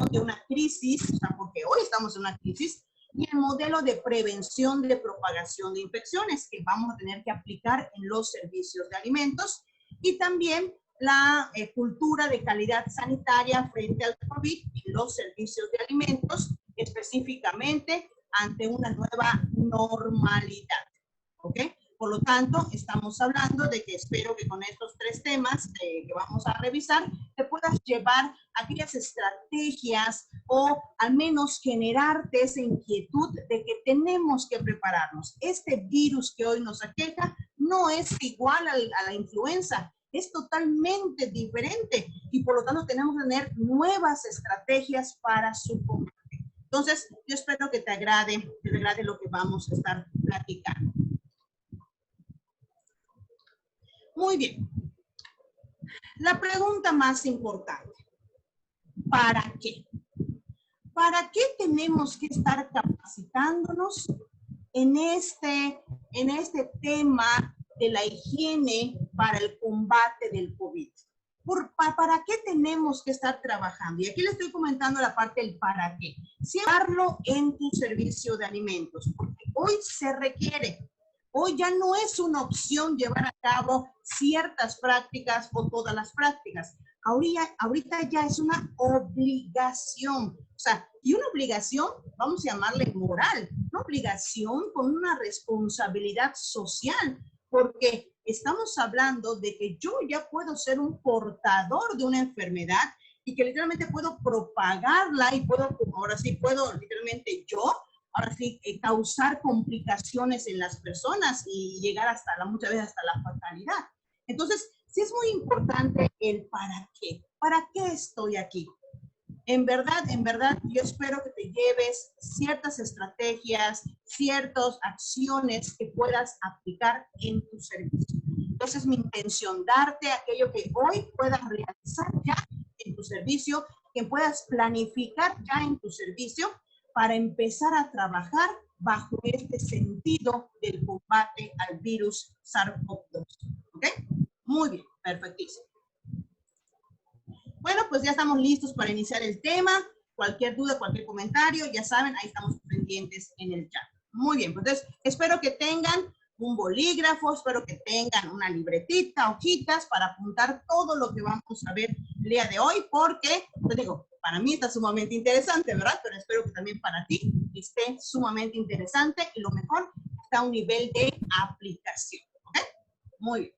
de una crisis, o sea, porque hoy estamos en una crisis, y el modelo de prevención de propagación de infecciones que vamos a tener que aplicar en los servicios de alimentos, y también la cultura de calidad sanitaria frente al COVID en los servicios de alimentos, específicamente ante una nueva normalidad. ¿Ok? Por lo tanto, estamos hablando de que espero que con estos 3 temas que vamos a revisar, te puedas llevar aquellas estrategias o al menos generarte esa inquietud de que tenemos que prepararnos. Este virus que hoy nos aqueja no es igual a la influenza, es totalmente diferente y por lo tanto tenemos que tener nuevas estrategias para su combate. Entonces, yo espero que te agrade lo que vamos a estar platicando. Muy bien. La pregunta más importante. ¿Para qué? ¿Para qué tenemos que estar capacitándonos en este tema de la higiene para el combate del COVID? ¿Para qué tenemos que estar trabajando? Y aquí le estoy comentando la parte del para qué. Llevarlo en tu servicio de alimentos, porque hoy se requiere. Hoy ya no es una opción llevar a cabo ciertas prácticas o todas las prácticas. Ahorita ya es una obligación. O sea, y una obligación, vamos a llamarle moral, una obligación con una responsabilidad social, porque estamos hablando de que yo ya puedo ser un portador de una enfermedad y que literalmente puedo propagarla y ahora sí puedo literalmente causar complicaciones en las personas y llegar muchas veces hasta la fatalidad. Entonces, sí es muy importante el para qué. ¿Para qué estoy aquí? En verdad, yo espero que te lleves ciertas estrategias, ciertas acciones que puedas aplicar en tu servicio. Entonces, es mi intención, darte aquello que hoy puedas realizar ya en tu servicio, que puedas planificar ya en tu servicio para empezar a trabajar bajo este sentido del combate al virus SARS-CoV-2. ¿Ok? Muy bien, perfectísimo. Bueno, pues ya estamos listos para iniciar el tema. Cualquier duda, cualquier comentario, ya saben, ahí estamos pendientes en el chat. Muy bien, pues entonces espero que tengan un bolígrafo, espero que tengan una libretita, hojitas para apuntar todo lo que vamos a ver el día de hoy, porque, pues digo, para mí está sumamente interesante, ¿verdad? Pero espero que también para ti esté sumamente interesante y lo mejor está a un nivel de aplicación. ¿Ok? Muy bien.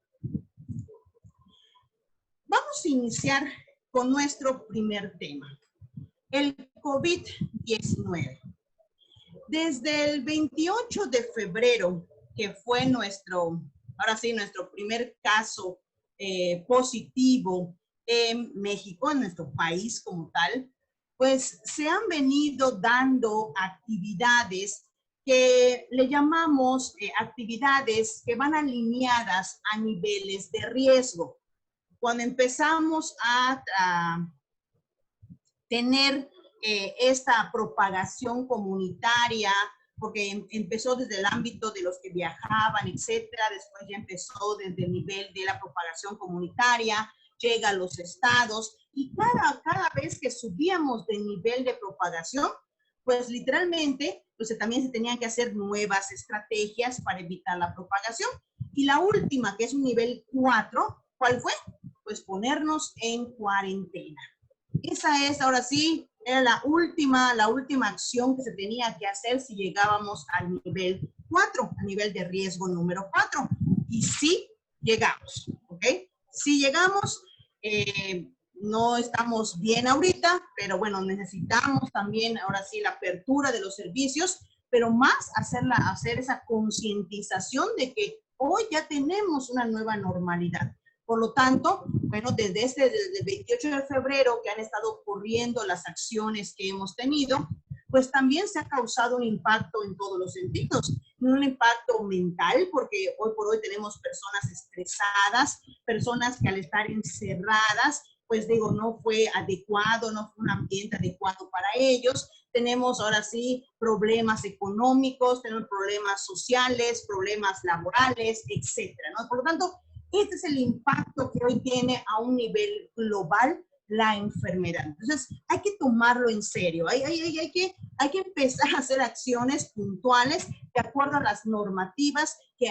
Vamos a iniciar con nuestro primer tema, el COVID-19. Desde el 28 de febrero, que fue nuestro primer caso positivo en México, en nuestro país como tal, pues se han venido dando actividades que le llamamos actividades que van alineadas a niveles de riesgo. Cuando empezamos a tener esta propagación comunitaria, porque empezó desde el ámbito de los que viajaban, etcétera, después ya empezó desde el nivel de la propagación comunitaria, llega a los estados, y cada vez que subíamos de nivel de propagación, pues literalmente, pues también se tenían que hacer nuevas estrategias para evitar la propagación. Y la última, que es un nivel 4, ¿cuál fue? Pues ponernos en cuarentena. Esa es, ahora sí, era la última acción que se tenía que hacer si llegábamos al nivel 4, a nivel de riesgo número 4. Y sí llegamos, ¿ok? Sí llegamos, no estamos bien ahorita, pero bueno, necesitamos también, ahora sí, la apertura de los servicios, pero más hacer esa concientización de que hoy ya tenemos una nueva normalidad. Por lo tanto, bueno, desde el 28 de febrero que han estado ocurriendo las acciones que hemos tenido, pues también se ha causado un impacto en todos los sentidos. Un impacto mental, porque hoy por hoy tenemos personas estresadas, personas que al estar encerradas, pues digo, no fue adecuado, no fue un ambiente adecuado para ellos. Tenemos ahora sí problemas económicos, tenemos problemas sociales, problemas laborales, etcétera, ¿no? Por lo tanto, este es el impacto que hoy tiene a un nivel global la enfermedad. Entonces, hay que tomarlo en serio. Hay que empezar a hacer acciones puntuales de acuerdo a las normativas que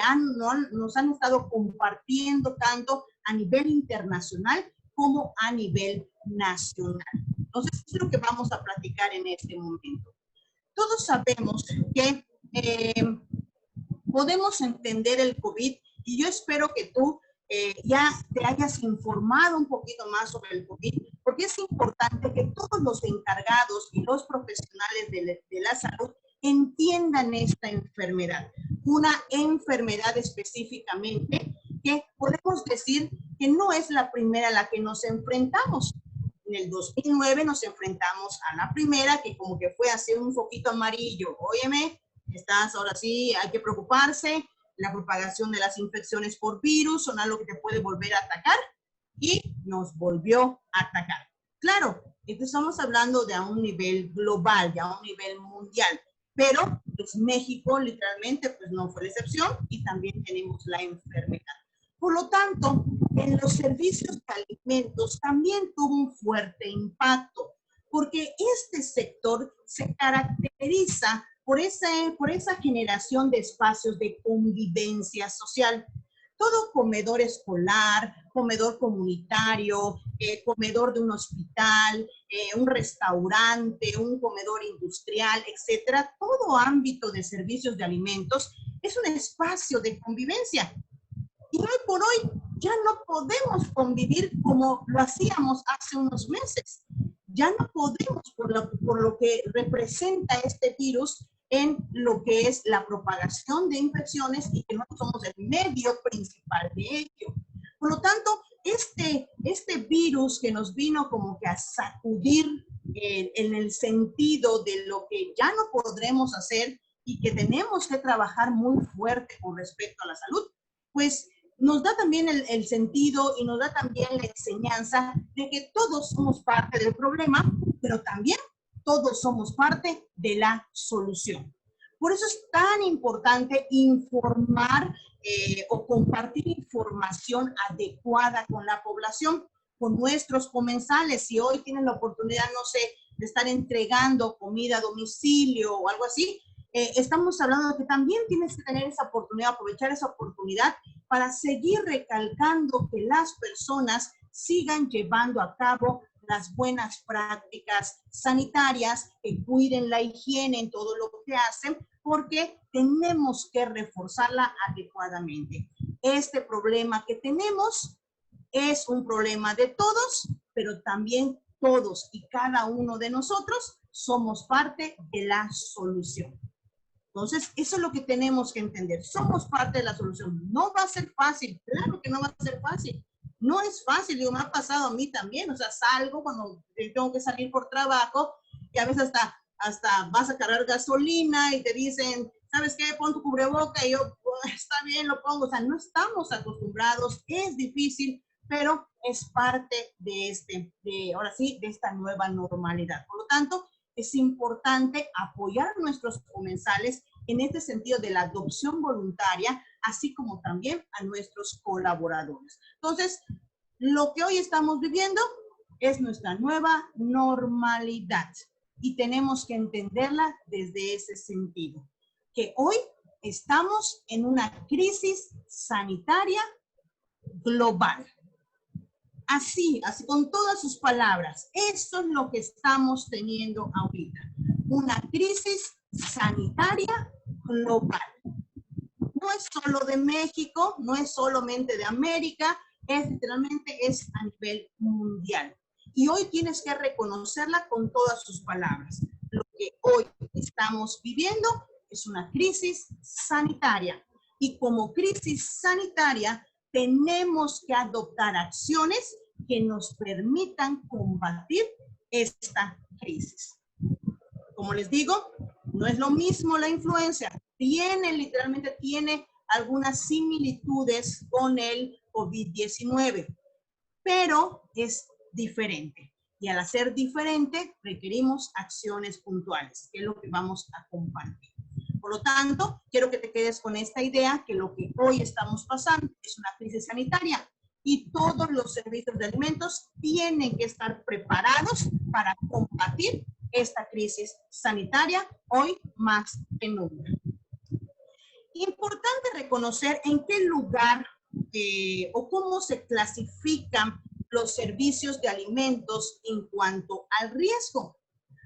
nos han estado compartiendo tanto a nivel internacional como a nivel nacional. Entonces, eso es lo que vamos a platicar en este momento. Todos sabemos que podemos entender el COVID y yo espero que tú ya te hayas informado un poquito más sobre el COVID, porque es importante que todos los encargados y los profesionales de la salud entiendan esta enfermedad. Una enfermedad específicamente que podemos decir que no es la primera a la que nos enfrentamos. En el 2009 nos enfrentamos a la primera, que como que fue así un foquito amarillo. Óyeme, ahora sí, hay que preocuparse. La propagación de las infecciones por virus son algo que te puede volver a atacar y nos volvió a atacar. Claro, estamos hablando de a un nivel global, de a un nivel mundial, pero pues México literalmente pues no fue la excepción y también tenemos la enfermedad. Por lo tanto, en los servicios de alimentos también tuvo un fuerte impacto, porque este sector se caracteriza por esa generación de espacios de convivencia social. Todo comedor escolar, comedor comunitario, comedor de un hospital, un restaurante, un comedor industrial, etcétera, todo ámbito de servicios de alimentos es un espacio de convivencia. Y hoy por hoy ya no podemos convivir como lo hacíamos hace unos meses. Ya no podemos por lo que representa este virus en lo que es la propagación de infecciones y que no somos el medio principal de ello. Por lo tanto, este virus que nos vino como que a sacudir en el sentido de lo que ya no podremos hacer y que tenemos que trabajar muy fuerte con respecto a la salud, pues nos da también el sentido y nos da también la enseñanza de que todos somos parte del problema, pero también todos somos parte de la solución. Por eso es tan importante informar o compartir información adecuada con la población, con nuestros comensales. Si hoy tienen la oportunidad, no sé, de estar entregando comida a domicilio o algo así, estamos hablando de que también tienes que tener esa oportunidad, aprovechar esa oportunidad para seguir recalcando que las personas sigan llevando a cabo las buenas prácticas sanitarias, que cuiden la higiene en todo lo que hacen, porque tenemos que reforzarla adecuadamente. Este problema que tenemos es un problema de todos, pero también todos y cada uno de nosotros somos parte de la solución. Entonces, eso es lo que tenemos que entender. Somos parte de la solución. No va a ser fácil. Claro que no va a ser fácil. No es fácil. Digo, me ha pasado a mí también. O sea, salgo cuando tengo que salir por trabajo y a veces hasta vas a cargar gasolina y te dicen, ¿sabes qué? Pon tu cubreboca. Y yo, pues, está bien, lo pongo. O sea, no estamos acostumbrados. Es difícil, pero es parte de ahora sí, de esta nueva normalidad. Por lo tanto, es importante apoyar a nuestros comensales en este sentido de la adopción voluntaria, así como también a nuestros colaboradores. Entonces, lo que hoy estamos viviendo es nuestra nueva normalidad y tenemos que entenderla desde ese sentido, que hoy estamos en una crisis sanitaria global. Así con todas sus palabras, eso es lo que estamos teniendo ahorita. Una crisis sanitaria global. No es solo de México, no es solamente de América, literalmente es a nivel mundial. Y hoy tienes que reconocerla con todas sus palabras. Lo que hoy estamos viviendo es una crisis sanitaria. Y como crisis sanitaria, tenemos que adoptar acciones que nos permitan combatir esta crisis. Como les digo, no es lo mismo la influenza. Literalmente tiene algunas similitudes con el COVID-19, pero es diferente. Y al ser diferente, requerimos acciones puntuales, que es lo que vamos a compartir. Por lo tanto, quiero que te quedes con esta idea que lo que hoy estamos pasando es una crisis sanitaria y todos los servicios de alimentos tienen que estar preparados para combatir esta crisis sanitaria hoy más que nunca. Importante reconocer en qué lugar o cómo se clasifican los servicios de alimentos en cuanto al riesgo.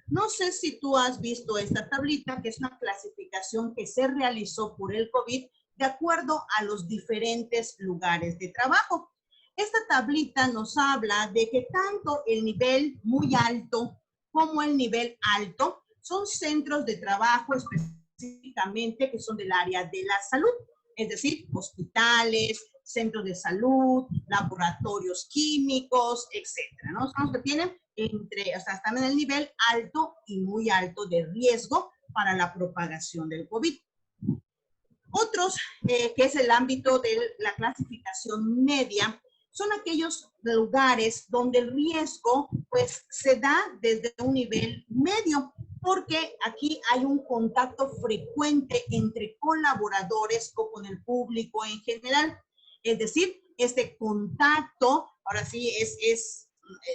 No sé si tú has visto esta tablita, que es una clasificación que se realizó por el COVID de acuerdo a los diferentes lugares de trabajo. Esta tablita nos habla de que tanto el nivel muy alto como el nivel alto son centros de trabajo específicamente que son del área de la salud, es decir, hospitales, centros de salud, laboratorios químicos, etcétera, ¿no? Son los que tienen están en el nivel alto y muy alto de riesgo para la propagación del COVID. Otros, que es el ámbito de la clasificación media, son aquellos lugares donde el riesgo pues se da desde un nivel medio, porque aquí hay un contacto frecuente entre colaboradores o con el público en general. Es decir, este contacto, ahora sí,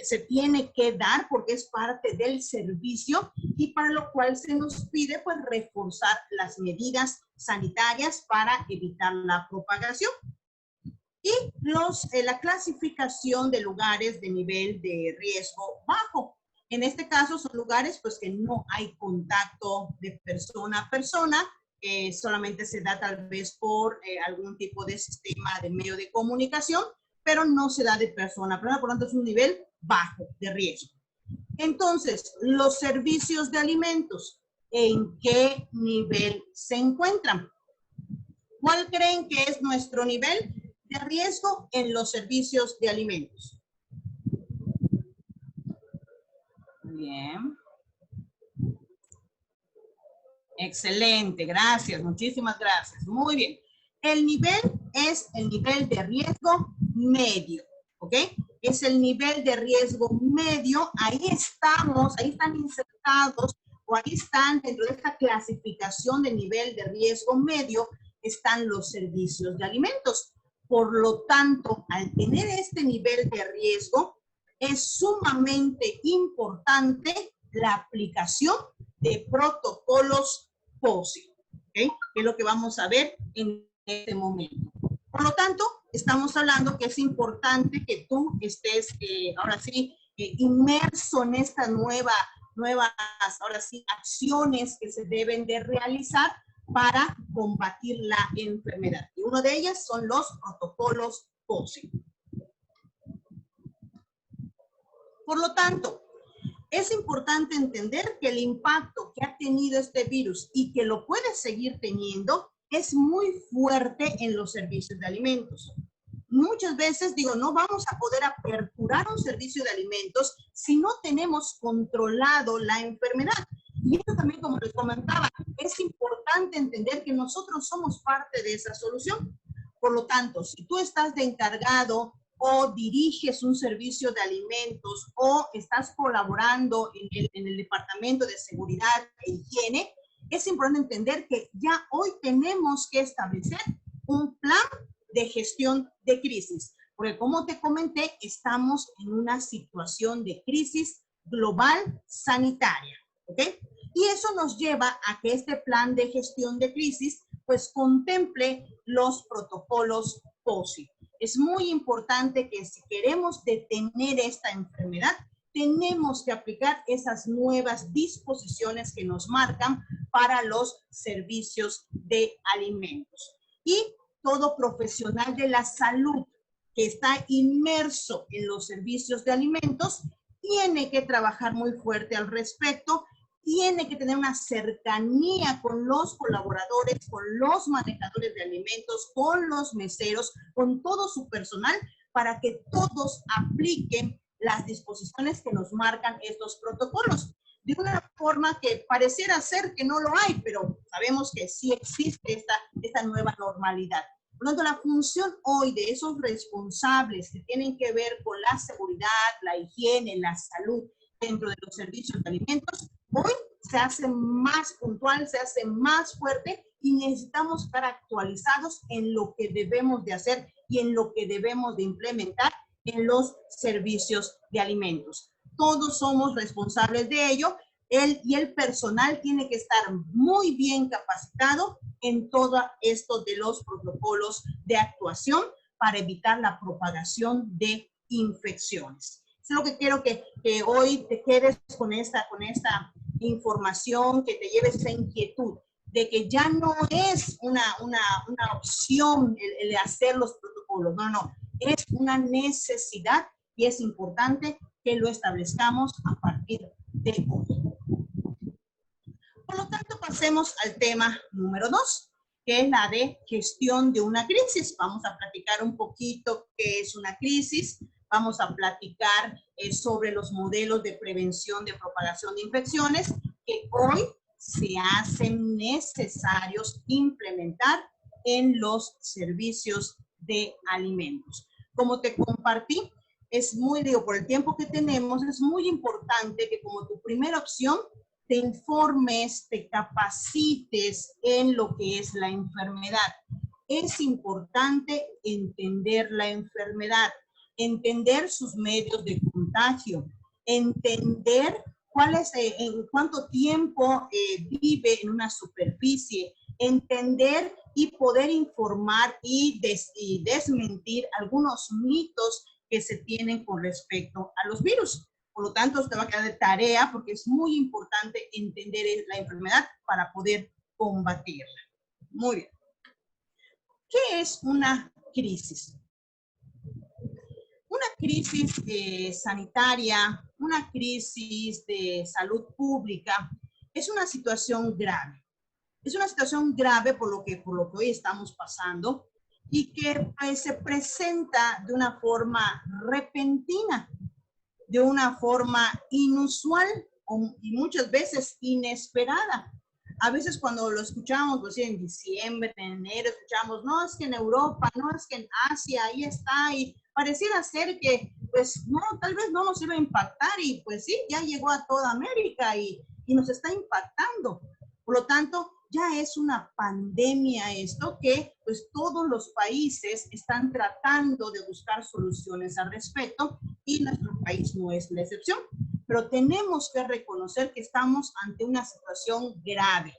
se tiene que dar porque es parte del servicio y para lo cual se nos pide pues reforzar las medidas sanitarias para evitar la propagación. Y la clasificación de lugares de nivel de riesgo bajo. En este caso son lugares pues que no hay contacto de persona a persona, solamente se da tal vez por algún tipo de sistema de medio de comunicación, pero no se da de persona a persona, por lo tanto es un nivel bajo de riesgo. Entonces, los servicios de alimentos, ¿en qué nivel se encuentran? ¿Cuál creen que es nuestro nivel de riesgo en los servicios de alimentos? Bien. Excelente, gracias, muchísimas gracias. Muy bien. El nivel es el nivel de riesgo medio, ¿ok? Es el nivel de riesgo medio, ahí estamos, ahí están insertados, o ahí están dentro de esta clasificación de nivel de riesgo medio, están los servicios de alimentos. Por lo tanto, al tener este nivel de riesgo, es sumamente importante la aplicación de protocolos POSI, ¿okay? Que es lo que vamos a ver en este momento. Por lo tanto, estamos hablando que es importante que tú estés, ahora sí, inmerso en estas nuevas, ahora sí, acciones que se deben de realizar para combatir la enfermedad. Y uno de ellas son los protocolos POSI. Por lo tanto, es importante entender que el impacto que ha tenido este virus y que lo puede seguir teniendo es muy fuerte en los servicios de alimentos. Muchas veces digo, no vamos a poder aperturar un servicio de alimentos si no tenemos controlado la enfermedad. Y esto también, como les comentaba, es importante entender que nosotros somos parte de esa solución. Por lo tanto, si tú estás de encargado o diriges un servicio de alimentos o estás colaborando en el Departamento de Seguridad e Higiene, es importante entender que ya hoy tenemos que establecer un plan de gestión de crisis. Porque como te comenté, estamos en una situación de crisis global sanitaria, ¿ok? Y eso nos lleva a que este plan de gestión de crisis pues contemple los protocolos POSI. Es muy importante que si queremos detener esta enfermedad, tenemos que aplicar esas nuevas disposiciones que nos marcan para los servicios de alimentos. Y todo profesional de la salud que está inmerso en los servicios de alimentos tiene que trabajar muy fuerte al respecto, tiene que tener una cercanía con los colaboradores, con los manejadores de alimentos, con los meseros, con todo su personal, para que todos apliquen las disposiciones que nos marcan estos protocolos. De una forma que pareciera ser que no lo hay, pero sabemos que sí existe esta nueva normalidad. Por lo tanto, la función hoy de esos responsables que tienen que ver con la seguridad, la higiene, la salud dentro de los servicios de alimentos, hoy se hace más puntual, se hace más fuerte y necesitamos estar actualizados en lo que debemos de hacer y en lo que debemos de implementar en los servicios de alimentos. Todos somos responsables de ello. El personal tiene que estar muy bien capacitado en todo esto de los protocolos de actuación para evitar la propagación de infecciones. Es lo que quiero que hoy te quedes con esta información, que te lleves esa inquietud de que ya no es una opción el hacer los protocolos, no, es una necesidad y es importante que lo establezcamos a partir de hoy. Por lo tanto, pasemos al tema número 2, que es la de gestión de una crisis. Vamos a platicar un poquito qué es una crisis. Vamos a platicar sobre los modelos de prevención de propagación de infecciones que hoy se hacen necesarios implementar en los servicios de alimentos. Como te compartí, por el tiempo que tenemos, es muy importante que como tu primera opción te informes, te capacites en lo que es la enfermedad. Es importante entender la enfermedad, entender sus medios de contagio, entender en cuánto tiempo vive en una superficie, entender y poder informar y desmentir algunos mitos que se tienen con respecto a los virus. Por lo tanto, usted va a quedar de tarea porque es muy importante entender la enfermedad para poder combatirla. Muy bien. ¿Qué es una crisis? Una crisis sanitaria, una crisis de salud pública, es una situación grave. Es una situación grave por lo que hoy estamos pasando y que pues, se presenta de una forma repentina, de una forma inusual y muchas veces inesperada. A veces cuando lo escuchamos, pues en diciembre, en enero, escuchamos, no, es que en Europa, no, es que en Asia, ahí está, y pareciera ser que, pues, no, tal vez no nos iba a impactar, y pues sí, ya llegó a toda América y nos está impactando. Por lo tanto, ya es una pandemia esto que, pues, todos los países están tratando de buscar soluciones al respecto y nuestro país no es la excepción. Pero tenemos que reconocer que estamos ante una situación grave,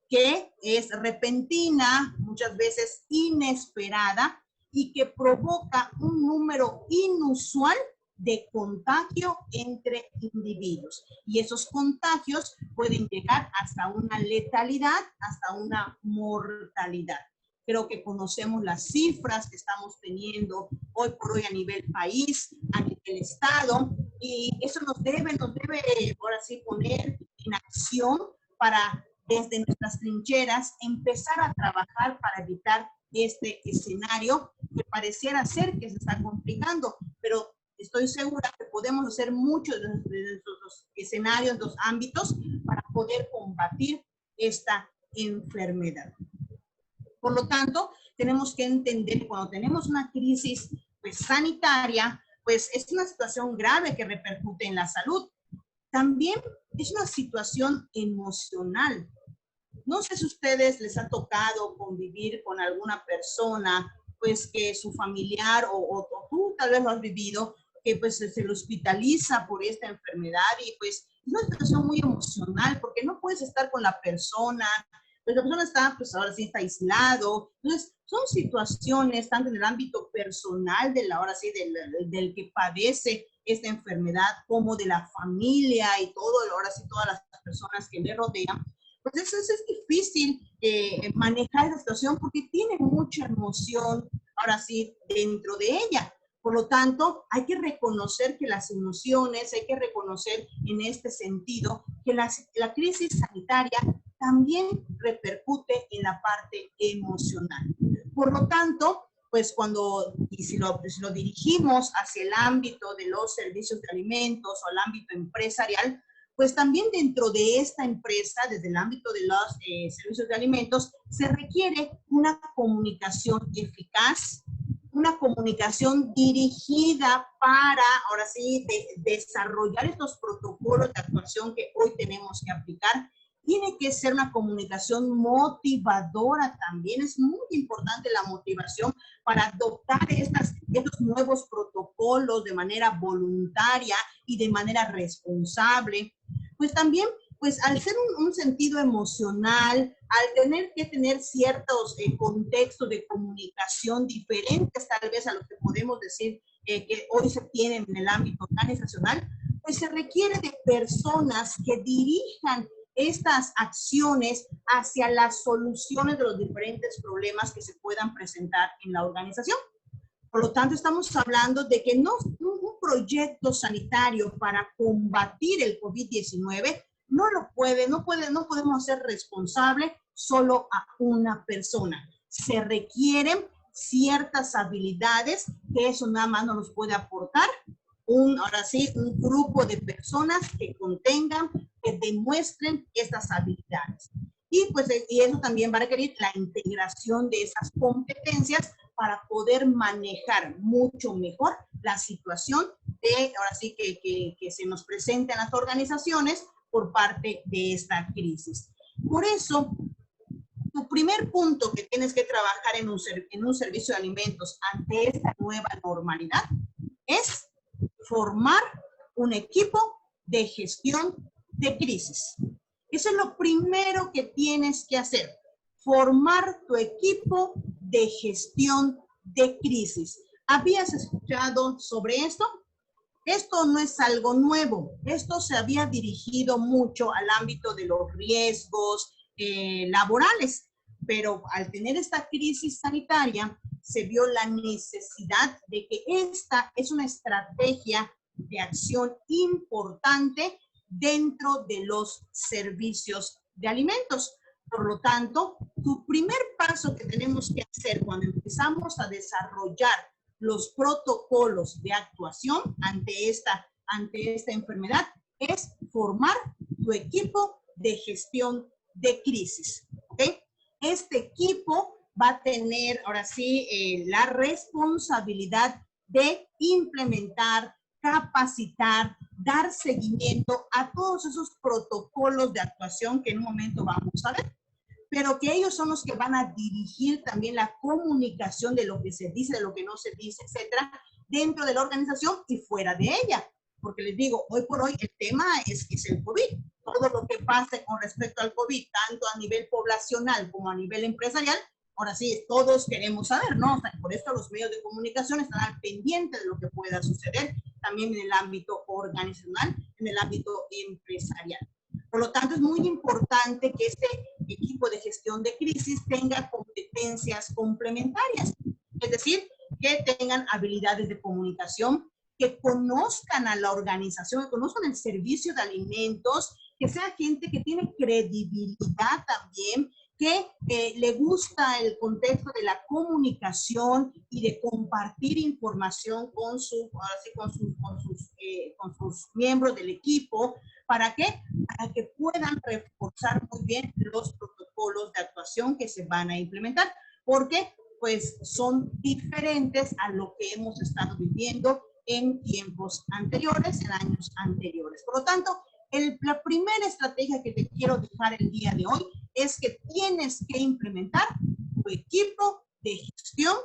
que es repentina, muchas veces inesperada, y que provoca un número inusual de contagio entre individuos. Y esos contagios pueden llegar hasta una letalidad, hasta una mortalidad. Creo que conocemos las cifras que estamos teniendo hoy por hoy a nivel país, a nivel estado, y eso nos debe ahora sí poner en acción para desde nuestras trincheras empezar a trabajar para evitar este escenario que pareciera ser que se está complicando, pero estoy segura que podemos hacer muchos de los escenarios, los ámbitos para poder combatir esta enfermedad. Por lo tanto, tenemos que entender que cuando tenemos una crisis pues, sanitaria, pues es una situación grave que repercute en la salud. También es una situación emocional. No sé si a ustedes les ha tocado convivir con alguna persona, pues que su familiar o tú tal vez lo has vivido, que pues se lo hospitaliza por esta enfermedad y pues es una situación muy emocional porque no puedes estar con la persona, pues la persona está, pues ahora sí está aislado. Entonces, son situaciones tanto en el ámbito personal ahora sí, del que padece esta enfermedad, como de la familia y todo, ahora sí, todas las personas que le rodean. Pues eso es difícil manejar esa situación porque tiene mucha emoción, ahora sí, dentro de ella. Por lo tanto, hay que reconocer que las emociones, hay que reconocer en este sentido que la crisis sanitaria también repercute en la parte emocional. Por lo tanto, pues si lo dirigimos hacia el ámbito de los servicios de alimentos o al ámbito empresarial, pues también dentro de esta empresa, desde el ámbito de los servicios de alimentos, se requiere una comunicación eficaz, una comunicación dirigida para, ahora sí, desarrollar estos protocolos de actuación que hoy tenemos que aplicar. Tiene que ser una comunicación motivadora también. Es muy importante la motivación para adoptar estos nuevos protocolos de manera voluntaria y de manera responsable. Pues también, pues al ser un sentido emocional, al tener que tener ciertos contextos de comunicación diferentes tal vez a lo que podemos decir que hoy se tienen en el ámbito organizacional, pues se requiere de personas que dirijan estas acciones hacia las soluciones de los diferentes problemas que se puedan presentar en la organización. Por lo tanto, estamos hablando de que no un proyecto sanitario para combatir el COVID-19 no podemos hacer responsable solo a una persona. Se requieren ciertas habilidades que eso nada más no nos puede aportar ahora sí, un grupo de personas que contengan, que demuestren estas habilidades. Y pues y eso también va a requerir la integración de esas competencias para poder manejar mucho mejor la situación ahora sí, que se nos presenta en las organizaciones por parte de esta crisis. Por eso, tu primer punto que tienes que trabajar en un servicio de alimentos ante esta nueva normalidad es formar un equipo de gestión de crisis. Eso es lo primero que tienes que hacer, formar tu equipo de gestión de crisis. ¿Habías escuchado sobre esto? Esto no es algo nuevo. Esto se había dirigido mucho al ámbito de los riesgos laborales, pero al tener esta crisis sanitaria, se vio la necesidad de que esta es una estrategia de acción importante dentro de los servicios de alimentos. Por lo tanto, tu primer paso que tenemos que hacer cuando empezamos a desarrollar los protocolos de actuación ante esta enfermedad es formar tu equipo de gestión de crisis. ¿Okay? Este equipo va a tener, ahora sí, la responsabilidad de implementar, capacitar, dar seguimiento a todos esos protocolos de actuación que en un momento vamos a ver, pero que ellos son los que van a dirigir también la comunicación de lo que se dice, de lo que no se dice, etcétera, dentro de la organización y fuera de ella. Porque les digo, hoy por hoy el tema es el COVID. Todo lo que pase con respecto al COVID, tanto a nivel poblacional como a nivel empresarial, ahora sí, todos queremos saber, ¿no? O sea, por esto los medios de comunicación están al pendiente de lo que pueda suceder también en el ámbito organizacional, en el ámbito empresarial. Por lo tanto, es muy importante que este equipo de gestión de crisis tenga competencias complementarias, es decir, que tengan habilidades de comunicación, que conozcan a la organización, que conozcan el servicio de alimentos, que sea gente que tiene credibilidad también, que le gusta el contexto de la comunicación y de compartir información con sus miembros del equipo. ¿Para qué? Para que puedan reforzar muy bien los protocolos de actuación que se van a implementar, porque pues son diferentes a lo que hemos estado viviendo en tiempos anteriores, en años anteriores. Por lo tanto, la primera estrategia que te quiero dejar el día de hoy es que tienes que implementar tu equipo de gestión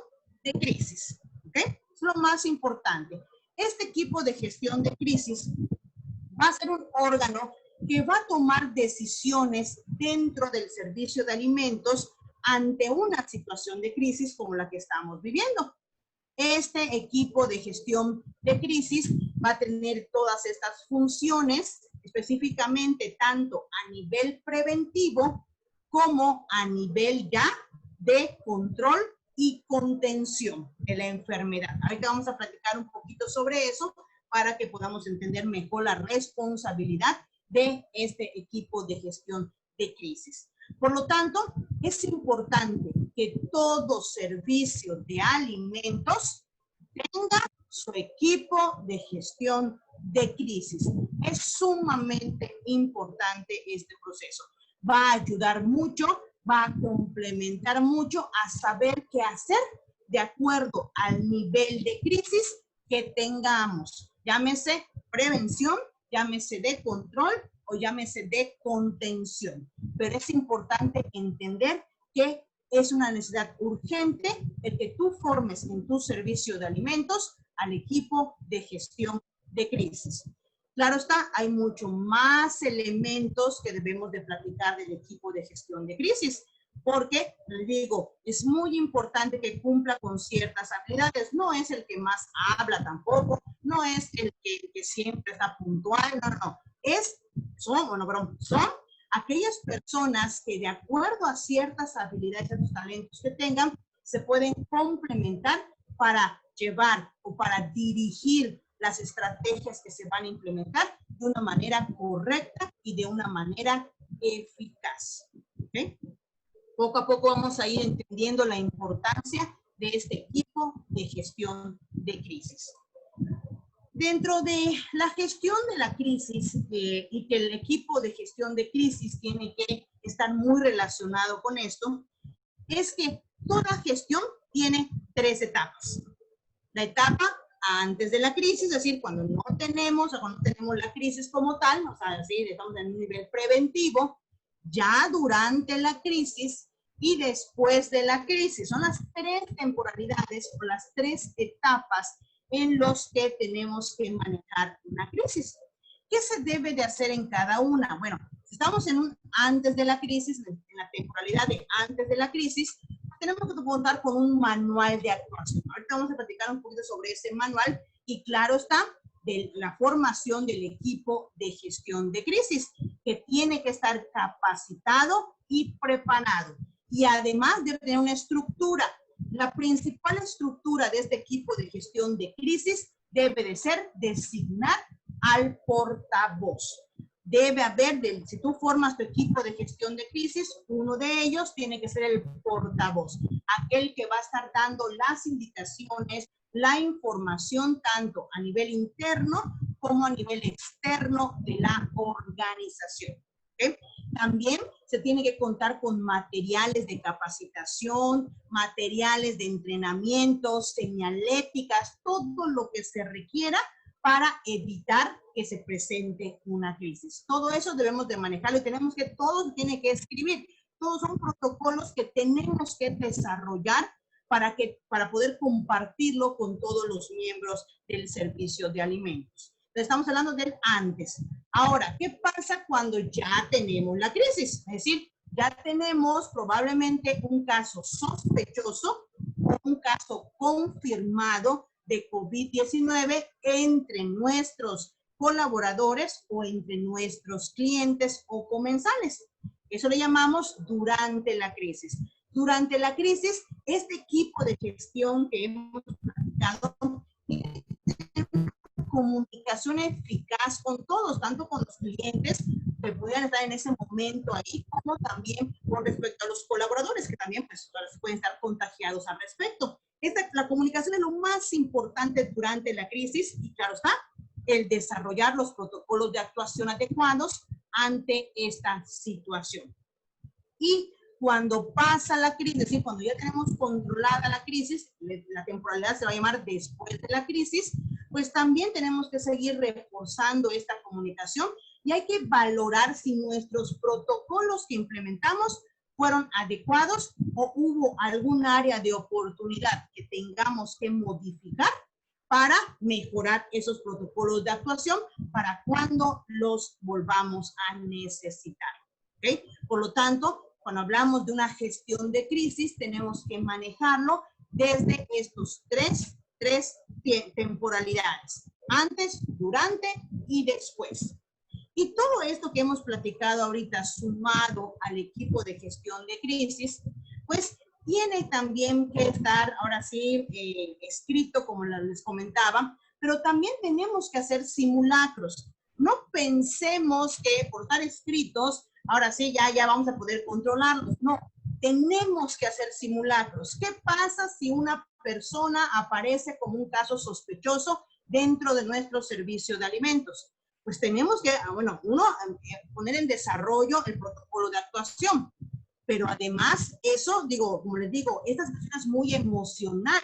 de crisis. ¿Ok? Es lo más importante. Este equipo de gestión de crisis va a ser un órgano que va a tomar decisiones dentro del servicio de alimentos ante una situación de crisis como la que estamos viviendo. Este equipo de gestión de crisis va a tener todas estas funciones, específicamente tanto a nivel preventivo como a nivel ya de control y contención de la enfermedad. Ahorita vamos a platicar un poquito sobre eso para que podamos entender mejor la responsabilidad de este equipo de gestión de crisis. Por lo tanto, es importante que todo servicio de alimentos tenga su equipo de gestión de crisis. Es sumamente importante este proceso. Va a ayudar mucho, va a complementar mucho a saber qué hacer de acuerdo al nivel de crisis que tengamos. Llámese prevención, llámese de control o llámese de contención. Pero es importante entender que es una necesidad urgente el que tú formes en tu servicio de alimentos al equipo de gestión de crisis. Claro está, hay mucho más elementos que debemos de platicar del equipo de gestión de crisis, porque, les digo, es muy importante que cumpla con ciertas habilidades. No es el que más habla tampoco, no es el que siempre está puntual, no. Son aquellas personas que de acuerdo a ciertas habilidades, a sus talentos que tengan, se pueden complementar para llevar o para dirigir las estrategias que se van a implementar de una manera correcta y de una manera eficaz. ¿Okay? Poco a poco vamos a ir entendiendo la importancia de este equipo de gestión de crisis. Dentro de la gestión de la crisis y que el equipo de gestión de crisis tiene que estar muy relacionado con esto, es que toda gestión tiene 3 etapas. La etapa antes de la crisis, es decir, cuando no tenemos la crisis como tal, o sea, ¿sí? Estamos en un nivel preventivo, ya durante la crisis y después de la crisis. Son las 3 temporalidades o las 3 etapas en los que tenemos que manejar una crisis. ¿Qué se debe de hacer en cada una? Bueno, si estamos en un antes de la crisis, en la temporalidad de antes de la crisis, tenemos que contar con un manual de actuación. Ahorita vamos a platicar un poquito sobre ese manual y claro está, de la formación del equipo de gestión de crisis, que tiene que estar capacitado y preparado. Y además debe tener una estructura. La principal estructura de este equipo de gestión de crisis debe de ser designar al portavoz. Debe haber, si tú formas tu equipo de gestión de crisis, uno de ellos tiene que ser el portavoz, aquel que va a estar dando las indicaciones, la información tanto a nivel interno como a nivel externo de la organización. ¿Okay? También se tiene que contar con materiales de capacitación, materiales de entrenamiento, señaléticas, todo lo que se requiera para evitar que se presente una crisis. Todo eso debemos de manejarlo y todo tiene que escribir. Todos son protocolos que tenemos que desarrollar para poder compartirlo con todos los miembros del servicio de alimentos. Entonces, estamos hablando del antes. Ahora, ¿qué pasa cuando ya tenemos la crisis? Es decir, ya tenemos probablemente un caso sospechoso o un caso confirmado de COVID-19 entre nuestros colaboradores o entre nuestros clientes o comensales. Eso le llamamos durante la crisis. Durante la crisis, este equipo de gestión que hemos platicado tiene comunicación eficaz con todos, tanto con los clientes que pudieran estar en ese momento ahí, como también con respecto a los colaboradores que también pues, pueden estar contagiados al respecto. La comunicación es lo más importante durante la crisis y claro está, el desarrollar los protocolos de actuación adecuados ante esta situación. Y cuando pasa la crisis, es decir, cuando ya tenemos controlada la crisis, la temporalidad se va a llamar después de la crisis, pues también tenemos que seguir reforzando esta comunicación y hay que valorar si nuestros protocolos que implementamos fueron adecuados o hubo algún área de oportunidad que tengamos que modificar para mejorar esos protocolos de actuación para cuando los volvamos a necesitar. ¿Okay? Por lo tanto, cuando hablamos de una gestión de crisis, tenemos que manejarlo desde estos tres temporalidades. Antes, durante y después. Y todo esto que hemos platicado ahorita sumado al equipo de gestión de crisis, pues tiene también que estar, ahora sí, escrito como les comentaba, pero también tenemos que hacer simulacros. No pensemos que por estar escritos, ahora sí, ya vamos a poder controlarlos. No, tenemos que hacer simulacros. ¿Qué pasa si una persona aparece como un caso sospechoso dentro de nuestro servicio de alimentos? Pues tenemos que, bueno, poner en desarrollo el protocolo de actuación. Pero además, eso, digo, como les digo, esta situación es muy emocional.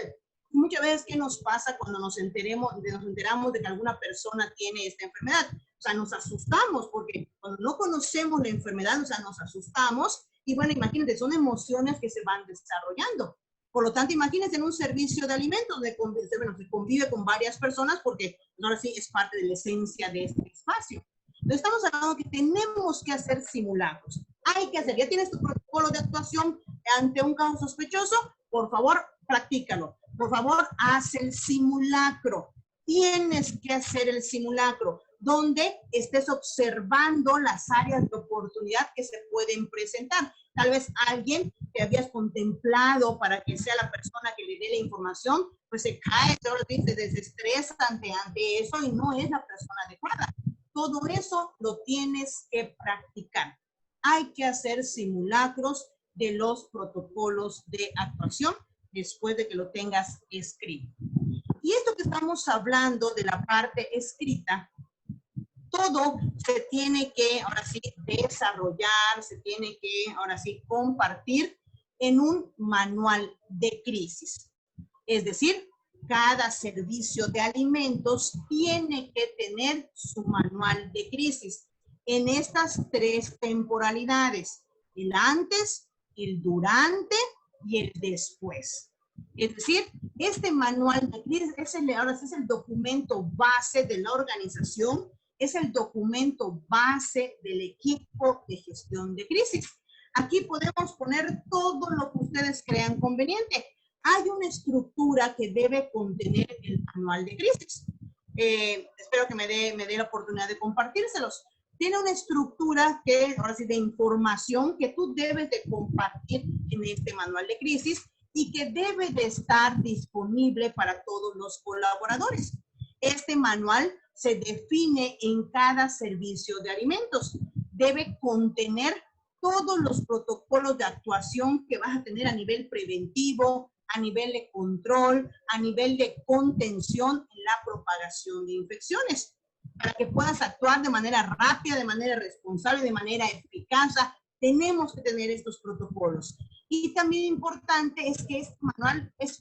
Muchas veces, ¿qué nos pasa cuando nos enteramos de que alguna persona tiene esta enfermedad? O sea, nos asustamos porque cuando no conocemos la enfermedad, o sea, nos asustamos y bueno, imagínense, son emociones que se van desarrollando. Por lo tanto, imagínense en un servicio de alimentos donde se convive con varias personas porque ahora sí es parte de la esencia de este espacio. Entonces, estamos hablando que tenemos que hacer simulacros. Hay que hacer, ya tienes tu protocolo de actuación ante un caso sospechoso, por favor, practícalo. Por favor, haz el simulacro. Tienes que hacer el simulacro donde estés observando las áreas de oportunidad que se pueden presentar. Tal vez alguien que habías contemplado para que sea la persona que le dé la información, pues se cae, se desestresa ante eso y no es la persona adecuada. Todo eso lo tienes que practicar. Hay que hacer simulacros de los protocolos de actuación después de que lo tengas escrito. Y esto que estamos hablando de la parte escrita, todo se tiene que, ahora sí, desarrollar, se tiene que, ahora sí, compartir en un manual de crisis. Es decir, cada servicio de alimentos tiene que tener su manual de crisis en estas 3 temporalidades, el antes, el durante y el después. Es decir, este manual de crisis ahora sí es el documento base de la organización, es el documento base del equipo de gestión de crisis. Aquí podemos poner todo lo que ustedes crean conveniente. Hay una estructura que debe contener el manual de crisis. Espero que me dé la oportunidad de compartírselos. Tiene una estructura que, ahora sí, de información que tú debes de compartir en este manual de crisis y que debe de estar disponible para todos los colaboradores. Este manual se define en cada servicio de alimentos. Debe contener todos los protocolos de actuación que vas a tener a nivel preventivo, a nivel de control, a nivel de contención en la propagación de infecciones, para que puedas actuar de manera rápida, de manera responsable, de manera eficaz. Tenemos que tener estos protocolos. Y también importante es que este manual es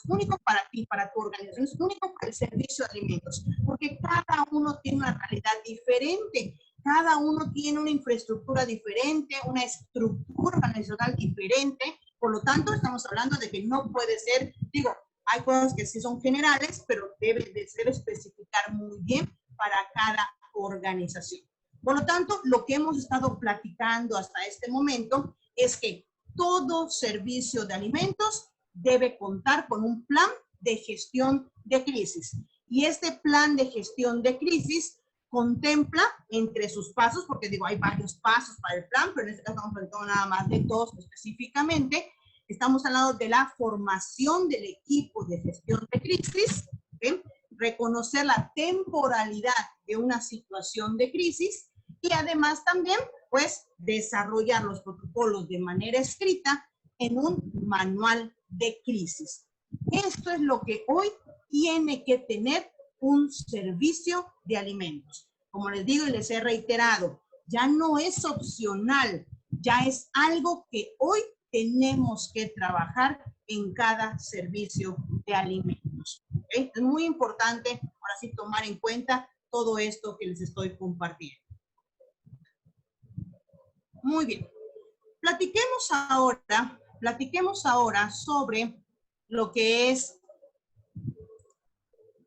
único para ti, para tu organización, es único para el servicio de alimentos, porque cada uno tiene una realidad diferente. Cada uno tiene una infraestructura diferente, una estructura organizacional diferente. Por lo tanto, estamos hablando de que no puede ser, digo, hay cosas que sí son generales, pero debe especificar muy bien para cada organización. Por lo tanto, lo que hemos estado platicando hasta este momento es que todo servicio de alimentos debe contar con un plan de gestión de crisis. Y este plan de gestión de crisis contempla entre sus pasos, porque digo, hay varios pasos para el plan, pero en este caso estamos hablando nada más de 2 específicamente. Estamos hablando de la formación del equipo de gestión de crisis, ¿okay? Reconocer la temporalidad de una situación de crisis y además también, pues, desarrollar los protocolos de manera escrita en un manual de crisis. Esto es lo que hoy tiene que tener un servicio de alimentos. Como les digo y les he reiterado, ya no es opcional, ya es algo que hoy tenemos que trabajar en cada servicio de alimentos. ¿Okay? Es muy importante, ahora sí, tomar en cuenta todo esto que les estoy compartiendo. Muy bien. Platiquemos ahora sobre lo que es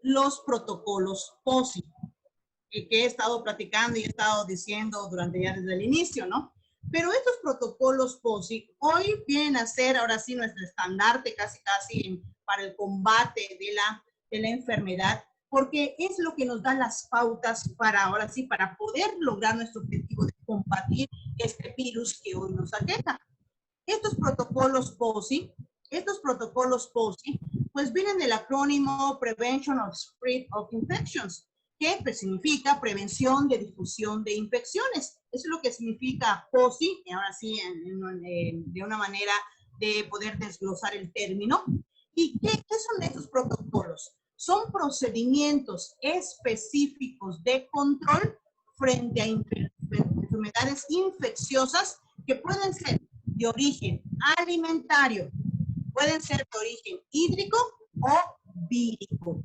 los protocolos POSI, que he estado platicando y he estado diciendo durante ya desde el inicio, ¿no? Pero estos protocolos POSI hoy vienen a ser ahora sí nuestro estandarte casi para el combate de la enfermedad, porque es lo que nos da las pautas para ahora sí, para poder lograr nuestro objetivo de combatir este virus que hoy nos aqueja. Estos protocolos POSI, pues vienen del acrónimo Prevention of Spread of Infections, que pues, significa prevención de difusión de infecciones. Eso es lo que significa POSI, y ahora sí, de una manera de poder desglosar el término. ¿Y qué son estos protocolos? Son procedimientos específicos de control frente a enfermedades infecciosas que pueden ser de origen alimentario. Pueden ser de origen hídrico o vírico.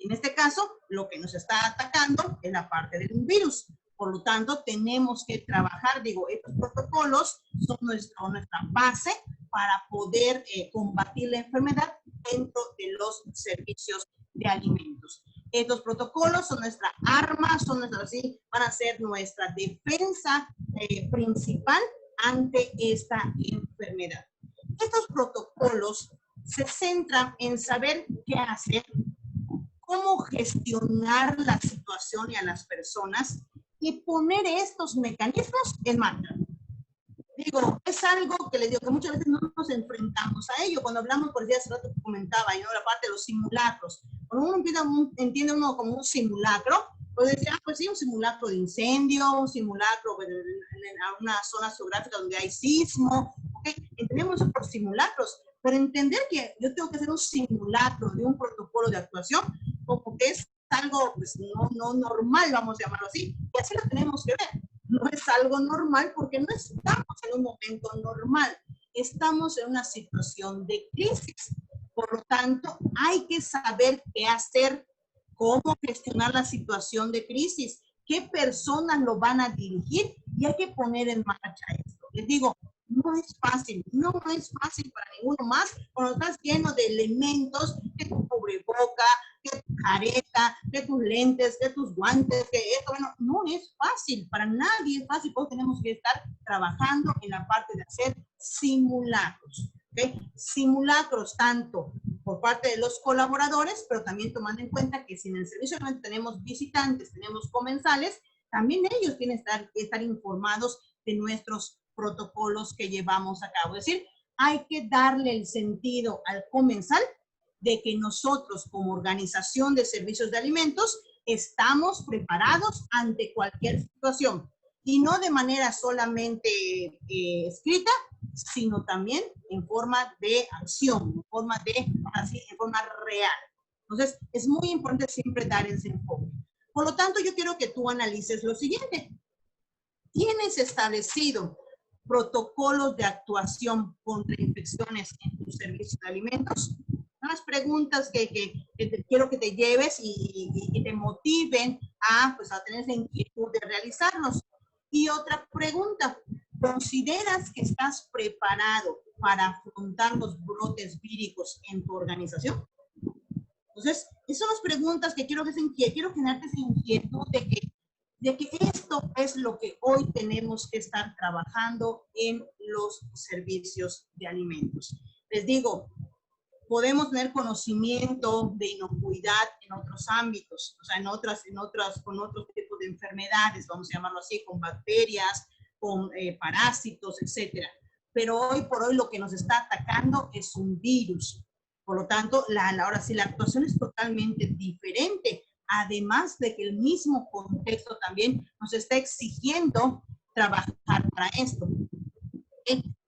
En este caso, lo que nos está atacando es la parte del virus. Por lo tanto, tenemos que trabajar, estos protocolos son nuestra base para poder combatir la enfermedad dentro de los servicios de alimentos. Estos protocolos son nuestra arma, van a ser nuestra defensa principal ante esta enfermedad. Estos protocolos se centran en saber qué hacer, cómo gestionar la situación y a las personas y poner estos mecanismos en marcha. Es algo que les digo que muchas veces no nos enfrentamos a ello. Cuando hablamos, por decir, hace rato que comentaba, la parte de los simulacros. Cuando uno entiende uno como un simulacro, pues decir, pues sí, un simulacro de incendio, un simulacro en una zona geográfica donde hay sismo. ¿Okay? Entendemos eso por simulacros, pero entender que yo tengo que hacer un simulacro de un protocolo de actuación, como que es algo pues, no normal, vamos a llamarlo así, y así lo tenemos que ver. No es algo normal porque no estamos en un momento normal, estamos en una situación de crisis. Por lo tanto, hay que saber qué hacer, cómo gestionar la situación de crisis, qué personas lo van a dirigir y hay que poner en marcha esto. Les digo, no es fácil para ninguno más cuando estás lleno de elementos, que tu cubreboca, que tu careta, que tus lentes, que tus guantes, que esto, bueno, no es fácil, para nadie es fácil, porque tenemos que estar trabajando en la parte de hacer simulacros, ¿okay? Simulacros tanto por parte de los colaboradores, pero también tomando en cuenta que si en el servicio tenemos visitantes, tenemos comensales, también ellos tienen que estar informados de nuestros protocolos que llevamos a cabo. Es decir, hay que darle el sentido al comensal de que nosotros como organización de servicios de alimentos estamos preparados ante cualquier situación y no de manera solamente escrita, sino también en forma de acción, en forma real. Entonces, es muy importante siempre dar ese enfoque. Por lo tanto, yo quiero que tú analices lo siguiente. ¿Tienes establecido protocolos de actuación contra infecciones en tu servicio de alimentos? Unas preguntas que quiero que te lleves y te motiven a tener esa inquietud de realizarlos. Y otra pregunta, ¿consideras que estás preparado para afrontar los brotes víricos en tu organización? Entonces, esas son las preguntas que quiero generarte esa inquietud de que esto es lo que hoy tenemos que estar trabajando en los servicios de alimentos. Les digo, podemos tener conocimiento de inocuidad en otros ámbitos, o sea, con otros tipos de enfermedades, vamos a llamarlo así, con bacterias, con parásitos, etcétera. Pero hoy por hoy lo que nos está atacando es un virus. Por lo tanto, ahora sí, la actuación es totalmente diferente. Además de que el mismo contexto también nos está exigiendo trabajar para esto.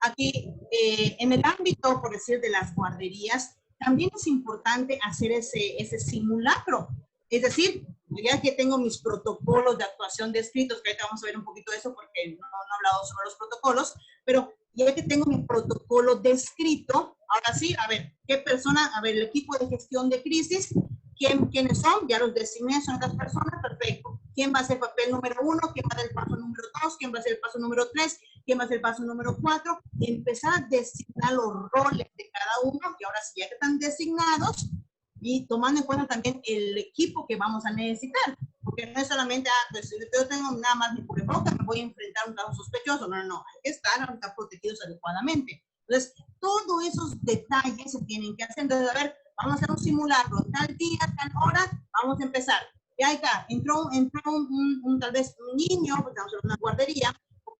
Aquí, en el ámbito, por decir, de las guarderías, también es importante hacer ese simulacro. Es decir, ya que tengo mis protocolos de actuación descritos, que ahorita vamos a ver un poquito de eso porque no he hablado sobre los protocolos, pero ya que tengo mi protocolo descrito, ahora sí, a ver, el equipo de gestión de crisis, ¿quiénes son? Ya los designé, son estas personas, perfecto. ¿Quién va a hacer papel número 1? ¿Quién va a hacer el paso número 2? ¿Quién va a hacer el paso número 3? ¿Quién va a hacer el paso número 4? Y empezar a designar los roles de cada uno, que ahora sí ya que están designados, y tomando en cuenta también el equipo que vamos a necesitar. Porque no es solamente, pues yo tengo nada más mi cubrebocas, me voy a enfrentar a un caso sospechoso. No, hay que estar protegidos adecuadamente. Entonces, todos esos detalles se tienen que hacer. Entonces, a ver, vamos a hacer un simulacro, tal día, tal hora, vamos a empezar. Y ahí está, entró tal vez un niño, porque vamos a hacer una guardería,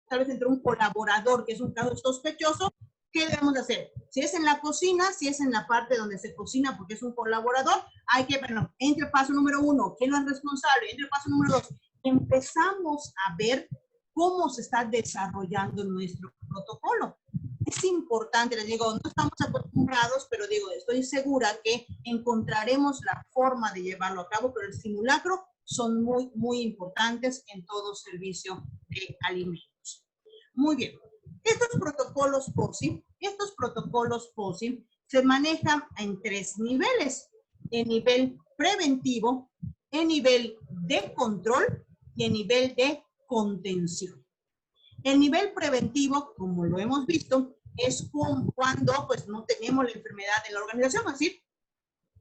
tal vez entró un colaborador que es un caso sospechoso. ¿Qué debemos hacer? Si es en la cocina, si es en la parte donde se cocina porque es un colaborador, hay que, entre paso número 1, ¿quién es responsable? Entre paso número 2, empezamos a ver cómo se está desarrollando nuestro protocolo. Es importante, les digo, no estamos acostumbrados, pero digo, estoy segura que encontraremos la forma de llevarlo a cabo, pero el simulacro son muy, muy importantes en todo servicio de alimentos. Muy bien. Estos protocolos protocolos POSI. Estos protocolos POSI se manejan en 3 niveles: el nivel preventivo, el nivel de control y el nivel de contención. El nivel preventivo, como lo hemos visto, es cuando pues no tenemos la enfermedad en la organización, es decir,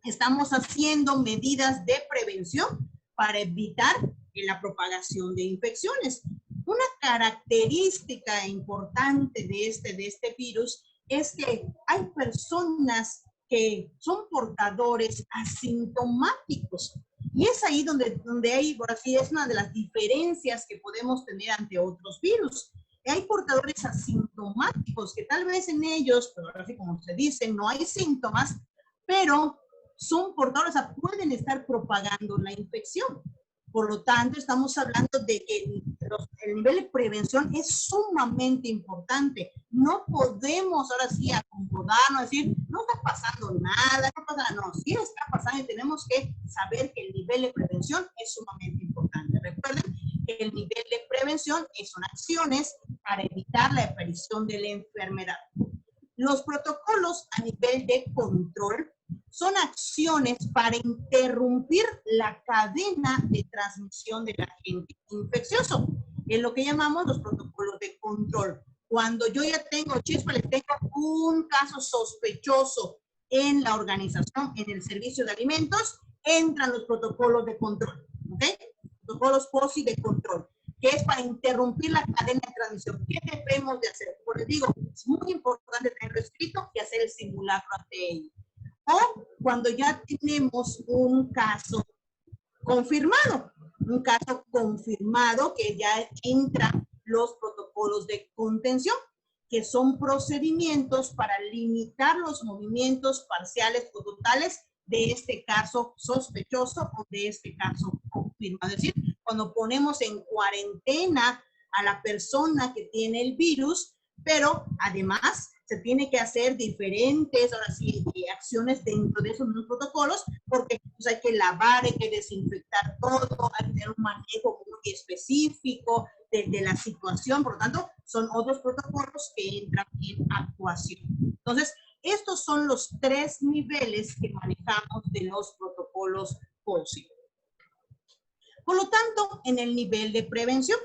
estamos haciendo medidas de prevención para evitar la propagación de infecciones. Una característica importante de este virus es que hay personas que son portadores asintomáticos. Y es ahí donde hay, por así es una de las diferencias que podemos tener ante otros virus. Hay portadores asintomáticos que tal vez en ellos, pero ahora sí como se dice, no hay síntomas, pero son portadores, o sea, pueden estar propagando la infección. Por lo tanto, estamos hablando de que el nivel de prevención es sumamente importante. No podemos ahora sí acomodarnos, decir, no está pasando nada, no pasa nada. No, sí está pasando y tenemos que saber que el nivel de prevención es sumamente importante. Recuerden que el nivel de prevención son acciones para evitar la aparición de la enfermedad. Los protocolos a nivel de control son acciones para interrumpir la cadena de transmisión del agente infeccioso. Es lo que llamamos los protocolos de control. Cuando yo ya tengo chispas, tengo un caso sospechoso en la organización, en el servicio de alimentos, entran los protocolos de control, ¿ok? Protocolos POSI de control, que es para interrumpir la cadena de transmisión. ¿Qué debemos de hacer? Como les digo, es muy importante tenerlo escrito y hacer el simulacro ante ello. O cuando ya tenemos un caso confirmado que ya entran los protocolos de contención, que son procedimientos para limitar los movimientos parciales o totales de este caso sospechoso o de este caso confirmado. Es decir, cuando ponemos en cuarentena a la persona que tiene el virus, pero además se tiene que hacer diferentes, ahora sí, acciones dentro de esos mismos protocolos, porque pues, hay que lavar, hay que desinfectar todo, hay que tener un manejo muy específico de la situación. Por lo tanto, son otros protocolos que entran en actuación. Entonces, estos son los 3 niveles que manejamos de los protocolos POSI. Por lo tanto, en el nivel de prevención,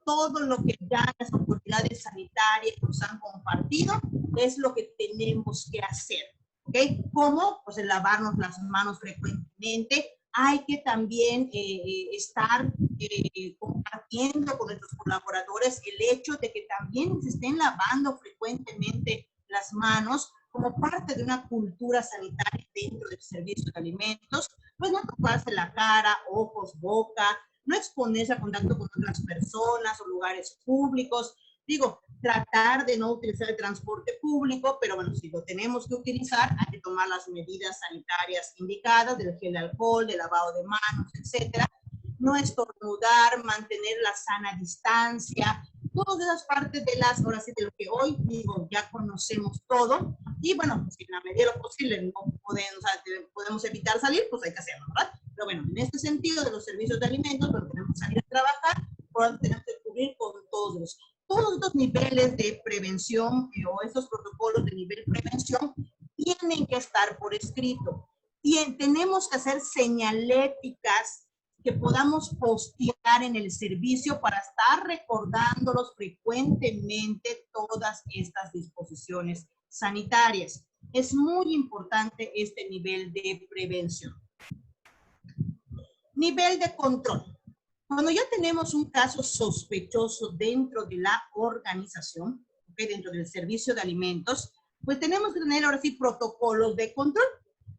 todo lo que ya las autoridades sanitarias nos han compartido es lo que tenemos que hacer, ¿ok? Como pues lavarnos las manos frecuentemente. Hay que también estar compartiendo con nuestros colaboradores el hecho de que también se estén lavando frecuentemente las manos como parte de una cultura sanitaria dentro del servicio de alimentos. Pues no tocarse la cara, ojos, boca, no exponerse a contacto con otras personas o lugares públicos. Digo, tratar de no utilizar el transporte público, pero bueno, si lo tenemos que utilizar, hay que tomar las medidas sanitarias indicadas, del gel de alcohol, del lavado de manos, etcétera. No estornudar, mantener la sana distancia, todas esas partes de las, ahora sí, de lo que hoy, digo, ya conocemos todo. Y bueno, si en la medida de lo posible no podemos evitar salir, pues hay que hacerlo, ¿verdad? Pero bueno, en este sentido de los servicios de alimentos, cuando tenemos que salir a trabajar, por lo tanto tenemos que cubrir con todos estos niveles de prevención o estos protocolos de nivel prevención tienen que estar por escrito. Y tenemos que hacer señaléticas que podamos postear en el servicio para estar recordándolos frecuentemente todas estas disposiciones sanitarias. Es muy importante este nivel de prevención. Nivel de control. Cuando ya tenemos un caso sospechoso dentro de la organización, ¿okay? Dentro del servicio de alimentos, pues tenemos que tener ahora sí protocolos de control.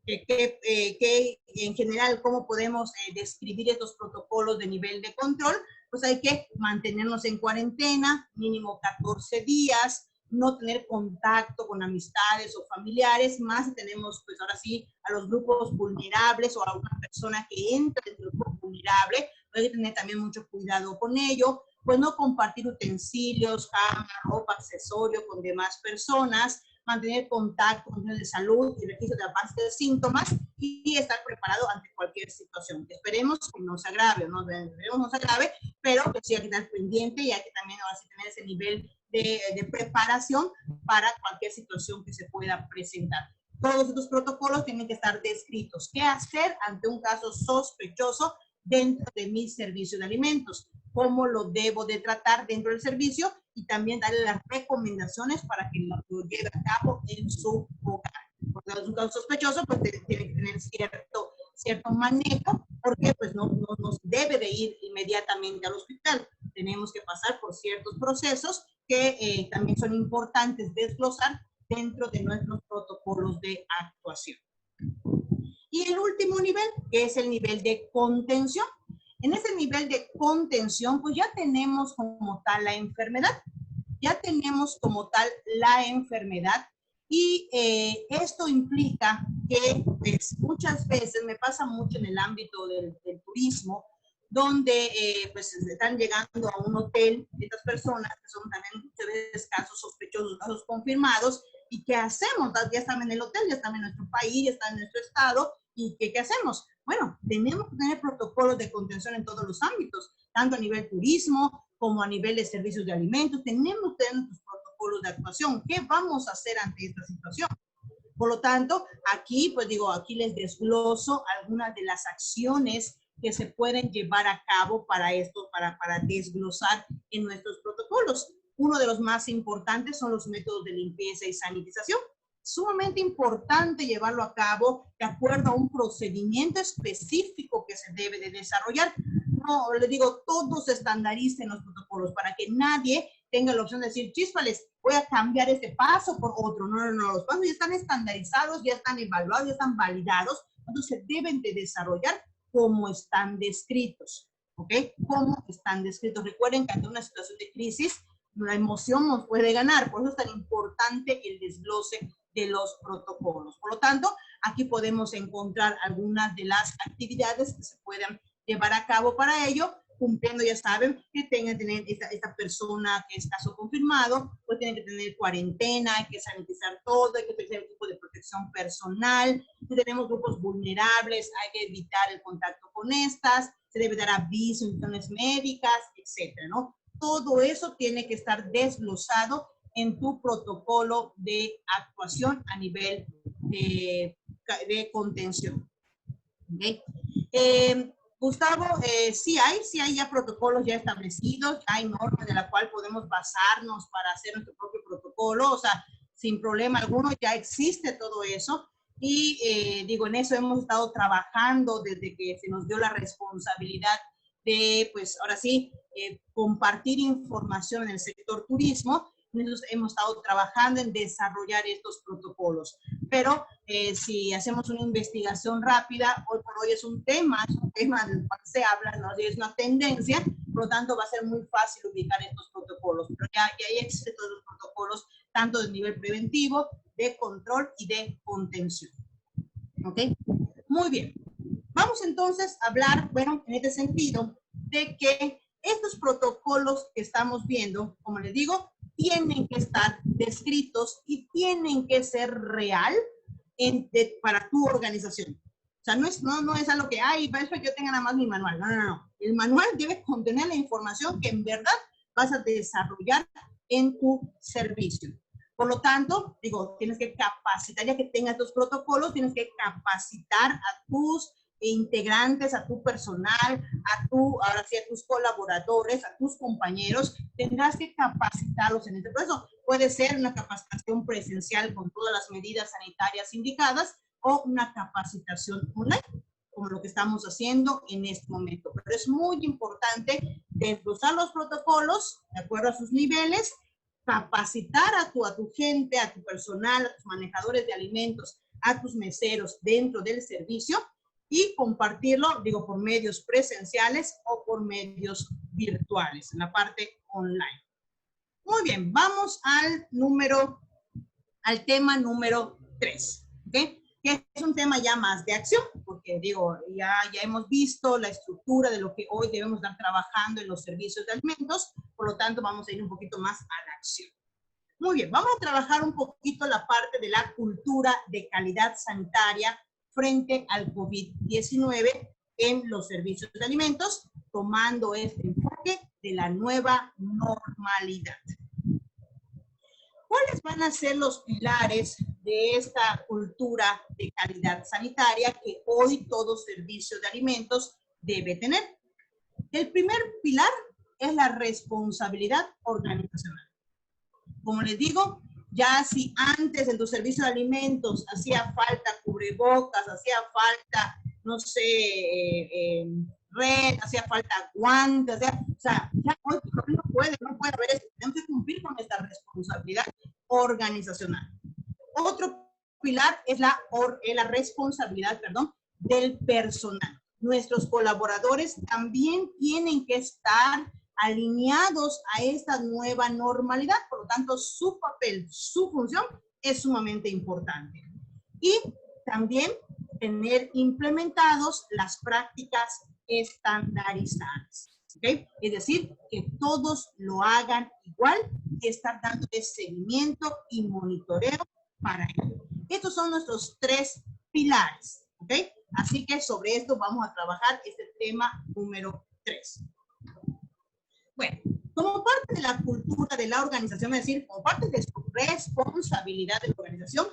Que en general, ¿cómo podemos describir estos protocolos de nivel de control? Pues hay que mantenernos en cuarentena, mínimo 14 días, no tener contacto con amistades o familiares, más si tenemos, pues ahora sí, a los grupos vulnerables o a una persona que entra en el grupo vulnerable, hay que tener también mucho cuidado con ello, pues no compartir utensilios, cama, ropa, accesorio con demás personas, mantener contacto con el de salud y registro de avance de síntomas y estar preparado ante cualquier situación. Esperemos que no se agrave, o no, esperemos no se agrave, pero que sí hay que estar pendiente y hay que también ahora sí tener ese nivel de preparación para cualquier situación que se pueda presentar. Todos estos protocolos tienen que estar descritos. ¿Qué hacer ante un caso sospechoso dentro de mi servicio de alimentos? ¿Cómo lo debo de tratar dentro del servicio? Y también darle las recomendaciones para que lo lleve a cabo en su hogar. Porque es un caso sospechoso, pues tiene que tener cierto manejo, porque pues no nos debe de ir inmediatamente al hospital. Tenemos que pasar por ciertos procesos que también son importantes desglosar dentro de nuestros protocolos de actuación. Y el último nivel, que es el nivel de contención. En ese nivel de contención, pues ya tenemos como tal la enfermedad. Ya tenemos como tal la enfermedad y esto implica que pues, muchas veces, me pasa mucho en el ámbito del turismo, donde pues están llegando a un hotel estas personas que son también muchas veces casos sospechosos, casos confirmados, y ¿qué hacemos? Ya están en el hotel, ya están en nuestro país, ya están en nuestro estado, ¿y qué hacemos? Bueno, tenemos que tener protocolos de contención en todos los ámbitos, tanto a nivel turismo como a nivel de servicios de alimentos. Tenemos que tener nuestros protocolos de actuación. ¿Qué vamos a hacer ante esta situación? Por lo tanto, aquí, pues digo, aquí les desgloso algunas de las acciones que se pueden llevar a cabo para esto, para desglosar en nuestros protocolos. Uno de los más importantes son los métodos de limpieza y sanitización. Sumamente importante llevarlo a cabo de acuerdo a un procedimiento específico que se debe de desarrollar. No, le digo, todos se estandaricen los protocolos para que nadie tenga la opción de decir, chíspales, voy a cambiar este paso por otro. No, los pasos ya están estandarizados, ya están evaluados, ya están validados, entonces deben de desarrollar como están descritos, ¿ok? Como están descritos. Recuerden que ante una situación de crisis, la emoción nos puede ganar, por eso es tan importante el desglose de los protocolos. Por lo tanto, aquí podemos encontrar algunas de las actividades que se pueden llevar a cabo para ello, cumpliendo, ya saben, que tengan que tener esta persona que es caso confirmado, pues tienen que tener cuarentena, hay que sanitizar todo, hay que utilizar equipo de protección personal, si tenemos grupos vulnerables, hay que evitar el contacto con estas, se debe dar aviso, instituciones médicas, etcétera, ¿no? Todo eso tiene que estar desglosado en tu protocolo de actuación a nivel de contención. ¿Okay? Gustavo, sí hay ya protocolos ya establecidos, hay normas de la cual podemos basarnos para hacer nuestro propio protocolo, o sea, sin problema alguno, ya existe todo eso. Y digo, en eso hemos estado trabajando desde que se nos dio la responsabilidad de, pues ahora sí, compartir información en el sector turismo. Nosotros hemos estado trabajando en desarrollar estos protocolos. Pero si hacemos una investigación rápida, hoy por hoy es un tema del cual se habla, ¿no? Es una tendencia, por lo tanto va a ser muy fácil ubicar estos protocolos. Pero ya existen todos los protocolos, tanto de nivel preventivo, de control y de contención. ¿Ok? Muy bien. Vamos entonces a hablar, bueno, en este sentido, de que estos protocolos que estamos viendo, como les digo, tienen que estar descritos y tienen que ser real para tu organización. O sea, no es algo que, ay, para eso yo tenga nada más mi manual. No. El manual debe contener la información que en verdad vas a desarrollar en tu servicio. Por lo tanto, digo, tienes que capacitar, ya que tengas tus protocolos, tienes que capacitar a tus integrantes, a tu personal, ahora sí, a tus colaboradores, a tus compañeros, tendrás que capacitarlos en este proceso. Puede ser una capacitación presencial con todas las medidas sanitarias indicadas o una capacitación online, como lo que estamos haciendo en este momento. Pero es muy importante desglosar los protocolos de acuerdo a sus niveles, capacitar a tu gente, a tu personal, a tus manejadores de alimentos, a tus meseros dentro del servicio y compartirlo, digo, por medios presenciales o por medios virtuales, en la parte online. Muy bien, vamos al tema número 3, ¿ok? Que es un tema ya más de acción, porque digo, ya hemos visto la estructura de lo que hoy debemos estar trabajando en los servicios de alimentos, por lo tanto vamos a ir un poquito más a la acción. Muy bien, vamos a trabajar un poquito la parte de la cultura de calidad sanitaria frente al COVID-19 en los servicios de alimentos, tomando este enfoque de la nueva normalidad. ¿Cuáles van a ser los pilares de esta cultura de calidad sanitaria que hoy todo servicio de alimentos debe tener? El primer pilar es la responsabilidad organizacional. Como les digo, ya si antes en tu servicio de alimentos hacía falta cubrebocas, hacía falta, no sé, red, hacía falta guantes, o sea, ya hoy no puede haber eso. Tenemos que cumplir con esta responsabilidad organizacional. Otro pilar es la responsabilidad, del personal. Nuestros colaboradores también tienen que estar alineados a esta nueva normalidad, por lo tanto su papel, su función es sumamente importante. Y también tener implementados las prácticas estandarizadas, ¿okay? Es decir, que todos lo hagan igual y estar dando seguimiento y monitoreo para ello. Estos son nuestros 3 pilares, ¿ok? Así que sobre esto vamos a trabajar este tema número 3. Bueno, como parte de la cultura de la organización, es decir, como parte de su responsabilidad de la organización,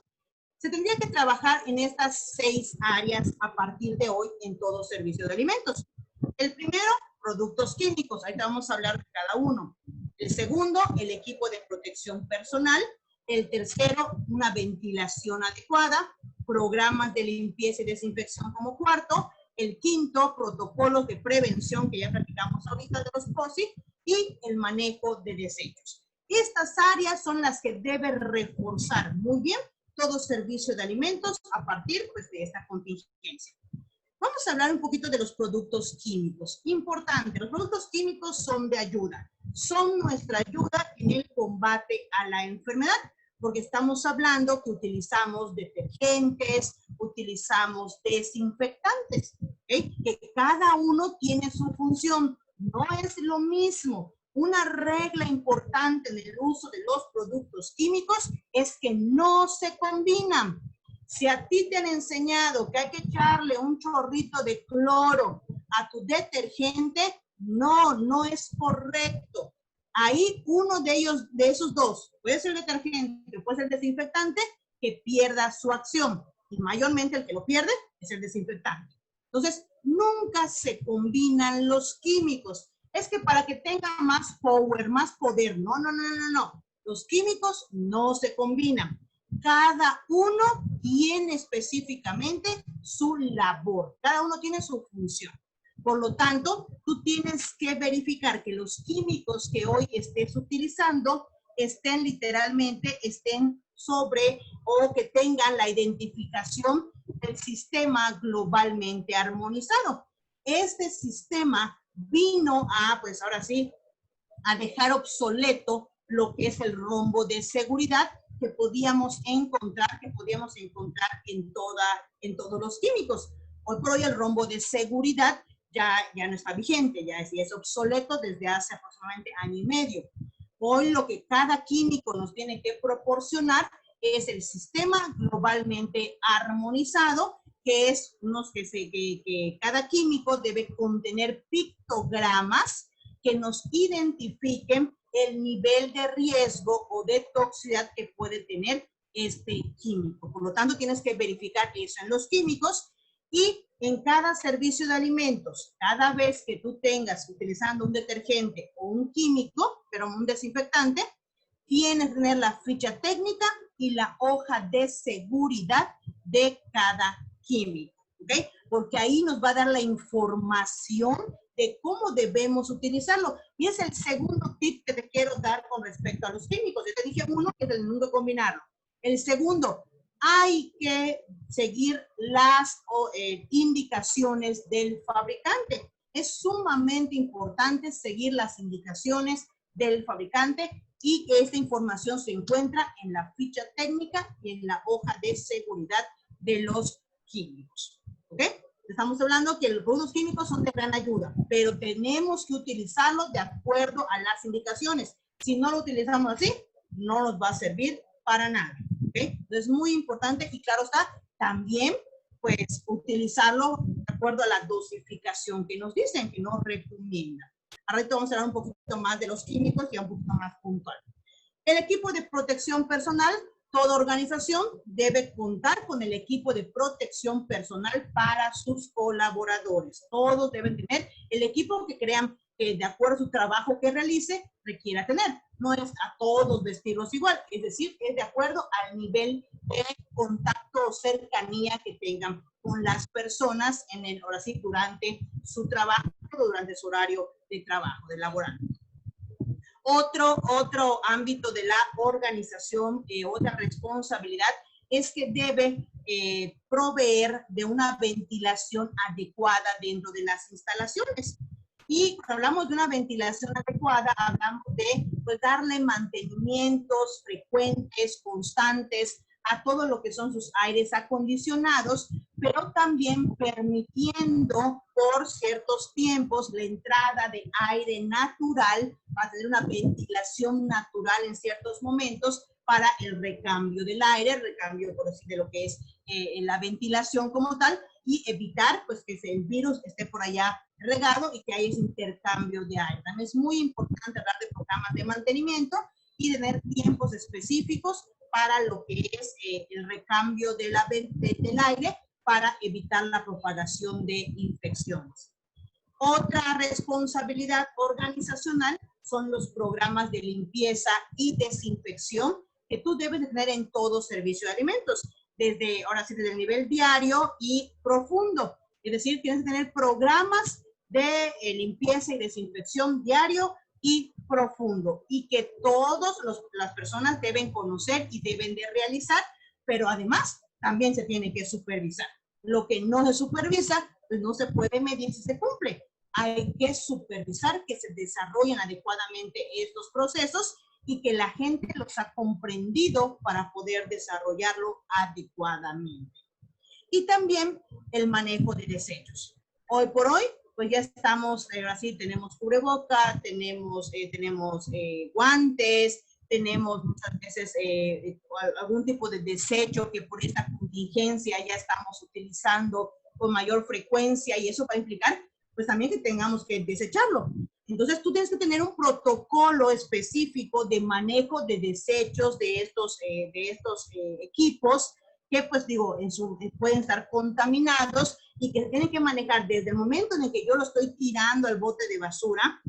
se tendría que trabajar en estas 6 áreas a partir de hoy en todo servicio de alimentos. El primero, productos químicos. Ahorita vamos a hablar de cada uno. El segundo, el equipo de protección personal. El tercero, una ventilación adecuada. Programas de limpieza y desinfección como cuarto. El quinto, protocolos de prevención, que ya platicamos ahorita de los POSI, y el manejo de desechos. Estas áreas son las que debe reforzar muy bien todo servicio de alimentos a partir pues, de esta contingencia. Vamos a hablar un poquito de los productos químicos. Importante, los productos químicos son de ayuda. Son nuestra ayuda en el combate a la enfermedad, porque estamos hablando que utilizamos detergentes, utilizamos desinfectantes, ¿okay? Que cada uno tiene su función. No es lo mismo. Una regla importante en el uso de los productos químicos es que no se combinan. Si a ti te han enseñado que hay que echarle un chorrito de cloro a tu detergente, no es correcto. Ahí uno de esos dos, puede ser el detergente, puede ser el desinfectante, que pierda su acción. Y mayormente el que lo pierde es el desinfectante. Entonces, nunca se combinan los químicos. Es que para que tenga más power, más poder. No. Los químicos no se combinan. Cada uno tiene específicamente su labor. Cada uno tiene su función. Por lo tanto, tú tienes que verificar que los químicos que hoy estés utilizando estén sobre o que tengan la identificación del sistema globalmente armonizado. Este sistema vino a, pues ahora sí, a dejar obsoleto lo que es el rombo de seguridad que podíamos encontrar en todos los químicos. Hoy por hoy el rombo de seguridad ya no está vigente, ya es obsoleto desde hace aproximadamente año y medio. Hoy lo que cada químico nos tiene que proporcionar es el sistema globalmente armonizado, que es que cada químico debe contener pictogramas que nos identifiquen el nivel de riesgo o de toxicidad que puede tener este químico. Por lo tanto, tienes que verificar eso en los químicos y en cada servicio de alimentos, cada vez que tú tengas utilizando un detergente o un químico, pero un desinfectante, tienes que tener la ficha técnica y la hoja de seguridad de cada químico, ¿ok? Porque ahí nos va a dar la información de cómo debemos utilizarlo. Y es el segundo tip que te quiero dar con respecto a los químicos. Yo te dije uno, que es el nunca combinarlo. El segundo, hay que seguir las indicaciones del fabricante. Es sumamente importante seguir las indicaciones del fabricante y que esta información se encuentra en la ficha técnica y en la hoja de seguridad de los químicos. ¿Ok? Estamos hablando que los productos químicos son de gran ayuda, pero tenemos que utilizarlos de acuerdo a las indicaciones. Si no lo utilizamos así, no nos va a servir para nada. ¿Okay? Entonces, es muy importante y claro está, también pues utilizarlo de acuerdo a la dosificación que nos dicen, que nos recomiendan. Ahorita vamos a hablar un poquito más de los químicos y un poquito más puntual. El equipo de protección personal, toda organización debe contar con el equipo de protección personal para sus colaboradores. Todos deben tener el equipo que crean que de acuerdo a su trabajo que realice, requiera tener. No es a todos vestirlos igual, es decir, es de acuerdo al nivel de contacto o cercanía que tengan con las personas en el, ahora sí, durante su trabajo, durante su horario de trabajo, de laboral. Otro ámbito de la organización, otra responsabilidad, es que debe proveer de una ventilación adecuada dentro de las instalaciones. Y cuando hablamos de una ventilación adecuada, hablamos de pues, darle mantenimientos frecuentes, constantes, a todo lo que son sus aires acondicionados, pero también permitiendo por ciertos tiempos la entrada de aire natural, para tener una ventilación natural en ciertos momentos para el recambio del aire, el recambio por así de lo que es la ventilación como tal, y evitar pues que el virus esté por allá regado y que haya ese intercambio de aire. También es muy importante hablar de programas de mantenimiento y tener tiempos específicos para lo que es el recambio del aire para evitar la propagación de infecciones. Otra responsabilidad organizacional son los programas de limpieza y desinfección que tú debes de tener en todo servicio de alimentos, desde, ahora sí, desde el nivel diario y profundo. Es decir, tienes que tener programas de limpieza y desinfección diario y profundo, y que todas las personas deben conocer y deben de realizar, pero además también se tiene que supervisar. Lo que no se supervisa, pues no se puede medir si se cumple. Hay que supervisar que se desarrollen adecuadamente estos procesos y que la gente los ha comprendido para poder desarrollarlo adecuadamente. Y también el manejo de desechos. Hoy por hoy, pues ya estamos, así tenemos cubreboca, tenemos guantes, tenemos muchas veces algún tipo de desecho que por esta contingencia ya estamos utilizando con mayor frecuencia, y eso va a implicar pues también que tengamos que desecharlo. Entonces tú tienes que tener un protocolo específico de manejo de desechos de estos equipos que pues digo, pueden estar contaminados y que se tienen que manejar desde el momento en el que yo lo estoy tirando al bote de basura.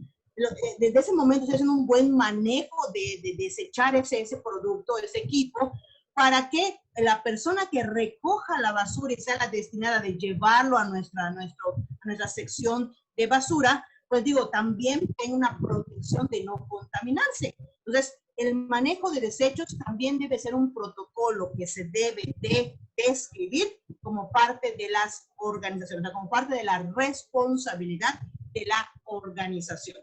Desde ese momento estoy haciendo un buen manejo de desechar ese producto, ese equipo, para que la persona que recoja la basura y sea la destinada de llevarlo a nuestra sección de basura, pues digo, también tenga una protección de no contaminarse. Entonces, el manejo de desechos también debe ser un protocolo que se debe de describir como parte de las organizaciones, o sea, como parte de la responsabilidad de la organización.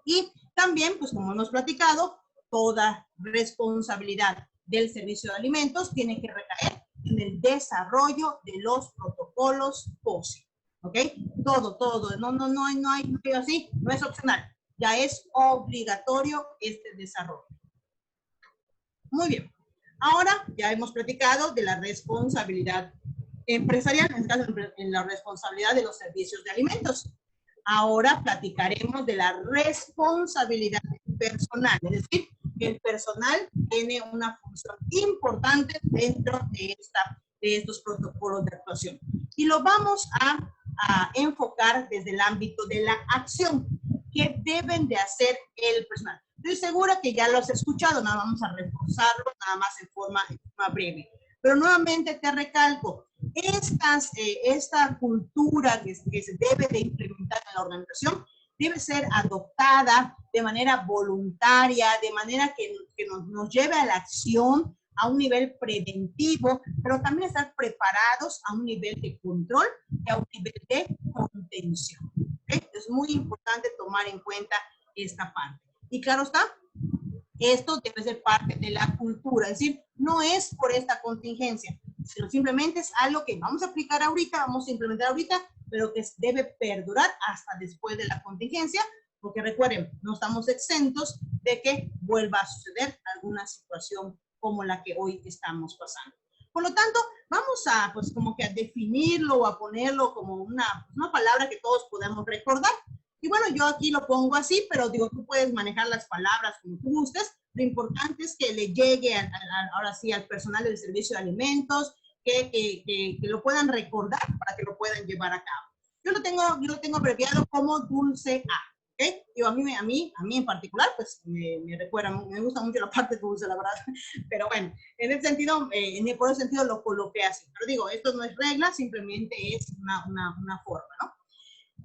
Y también, pues como hemos platicado, toda responsabilidad del servicio de alimentos tiene que recaer en el desarrollo de los protocolos POSI. ¿Ok? Todo. No hay así, no es opcional. Ya es obligatorio este desarrollo. Muy bien. Ahora ya hemos platicado de la responsabilidad empresarial, en este caso en la responsabilidad de los servicios de alimentos. Ahora platicaremos de la responsabilidad personal, es decir, que el personal tiene una función importante dentro de estos protocolos de actuación. Y lo vamos a enfocar desde el ámbito de la acción. ¿Qué deben de hacer el personal? Estoy segura que ya lo has escuchado, nada vamos a reforzarlo, nada más en forma breve. Pero nuevamente te recalco, esta cultura que se debe de implementar en la organización debe ser adoptada de manera voluntaria, de manera que nos lleve a la acción a un nivel preventivo, pero también estar preparados a un nivel de control y a un nivel de contención. ¿Okay? Es muy importante tomar en cuenta esta parte. Y claro está, esto debe ser parte de la cultura, es decir, no es por esta contingencia, sino simplemente es algo que vamos a aplicar ahorita, vamos a implementar ahorita, pero que debe perdurar hasta después de la contingencia, porque recuerden, no estamos exentos de que vuelva a suceder alguna situación como la que hoy estamos pasando. Por lo tanto, vamos a, pues, como que a definirlo o a ponerlo como una palabra que todos podemos recordar. Y bueno, yo aquí lo pongo así, pero digo, tú puedes manejar las palabras como tú gustes. Lo importante es que le llegue ahora sí al personal del servicio de alimentos, que lo puedan recordar para que lo puedan llevar a cabo. Yo lo tengo abreviado como Dulce A. ¿Okay? Digo, a mí en particular, pues me recuerda, me gusta mucho la parte dulce, la verdad. Pero bueno, en ese sentido, por ese sentido lo coloqué así. Pero digo, esto no es regla, simplemente es una forma, ¿no?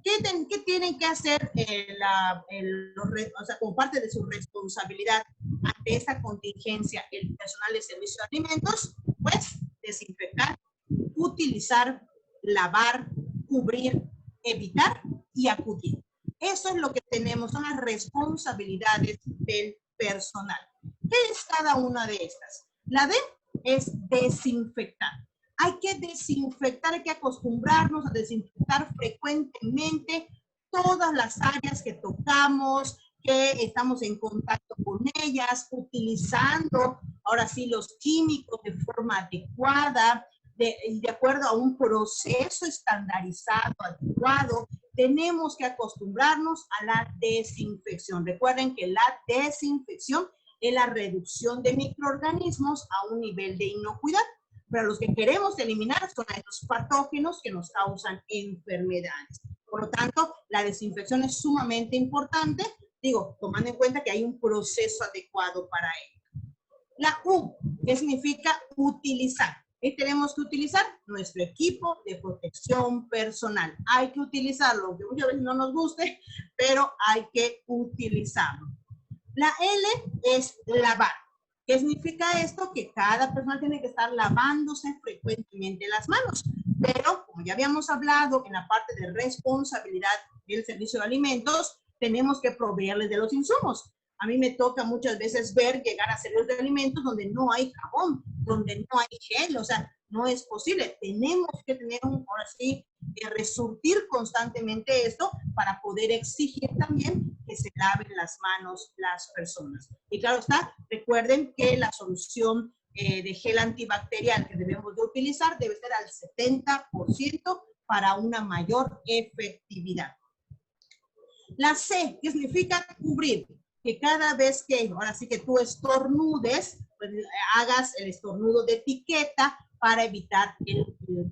¿Qué tienen que hacer o sea, como parte de su responsabilidad ante esta contingencia el personal de servicio de alimentos? Pues desinfectar, utilizar, lavar, cubrir, evitar y acudir. Eso es lo que tenemos, son las responsabilidades del personal. ¿Qué es cada una de estas? La D es desinfectar. Hay que desinfectar, hay que acostumbrarnos a desinfectar frecuentemente todas las áreas que tocamos, que estamos en contacto con ellas, utilizando ahora sí los químicos de forma adecuada, de acuerdo a un proceso estandarizado, adecuado. Tenemos que acostumbrarnos a la desinfección. Recuerden que la desinfección es la reducción de microorganismos a un nivel de inocuidad. Pero los que queremos eliminar son a estos patógenos que nos causan enfermedades. Por lo tanto, la desinfección es sumamente importante, digo, tomando en cuenta que hay un proceso adecuado para ello. La U, que significa utilizar. ¿Qué tenemos que utilizar? Nuestro equipo de protección personal. Hay que utilizarlo, aunque muchas veces no nos guste, pero hay que utilizarlo. La L es lavar. ¿Qué significa esto? Que cada persona tiene que estar lavándose frecuentemente las manos. Pero, como ya habíamos hablado en la parte de responsabilidad del servicio de alimentos, tenemos que proveerles de los insumos. A mí me toca muchas veces ver llegar a servicios de alimentos donde no hay jabón, donde no hay gel, o sea, no es posible. Tenemos que tener ahora sí, resurtir constantemente esto para poder exigir también que se laven las manos las personas. Y claro está, recuerden que la solución de gel antibacterial que debemos de utilizar debe ser al 70% para una mayor efectividad. La C, que significa cubrir, que cada vez que, ahora sí que tú estornudes, pues hagas el estornudo de etiqueta para evitar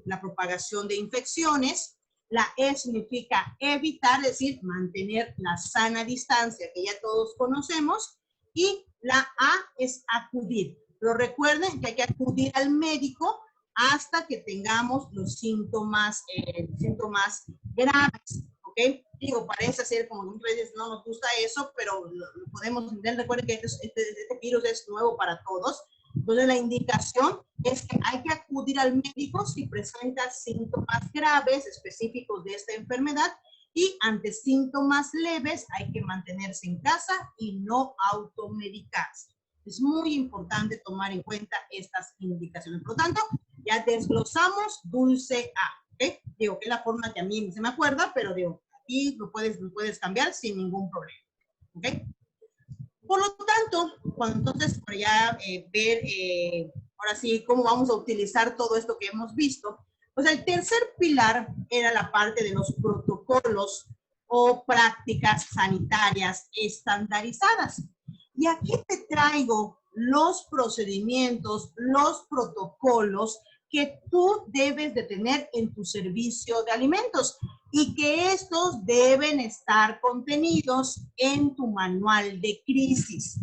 la propagación de infecciones. La E significa evitar, es decir, mantener la sana distancia que ya todos conocemos. Y la A es acudir. Pero recuerden que hay que acudir al médico hasta que tengamos los síntomas graves. ¿Okay? Digo, parece ser como muchas veces no nos gusta eso, pero lo podemos entender. Recuerden que este virus es nuevo para todos. Entonces, la indicación es que hay que acudir al médico si presenta síntomas graves específicos de esta enfermedad, y ante síntomas leves hay que mantenerse en casa y no automedicarse. Es muy importante tomar en cuenta estas indicaciones. Por lo tanto, ya desglosamos Dulce A. ¿Okay? Digo, que es la forma que a mí se me acuerda, pero digo, aquí lo puedes cambiar sin ningún problema. ¿Okay? Por lo tanto, cuando entonces para ya ver ahora sí cómo vamos a utilizar todo esto que hemos visto, pues el tercer pilar era la parte de los protocolos o prácticas sanitarias estandarizadas. Y aquí te traigo los procedimientos, los protocolos que tú debes de tener en tu servicio de alimentos y que estos deben estar contenidos en tu manual de crisis.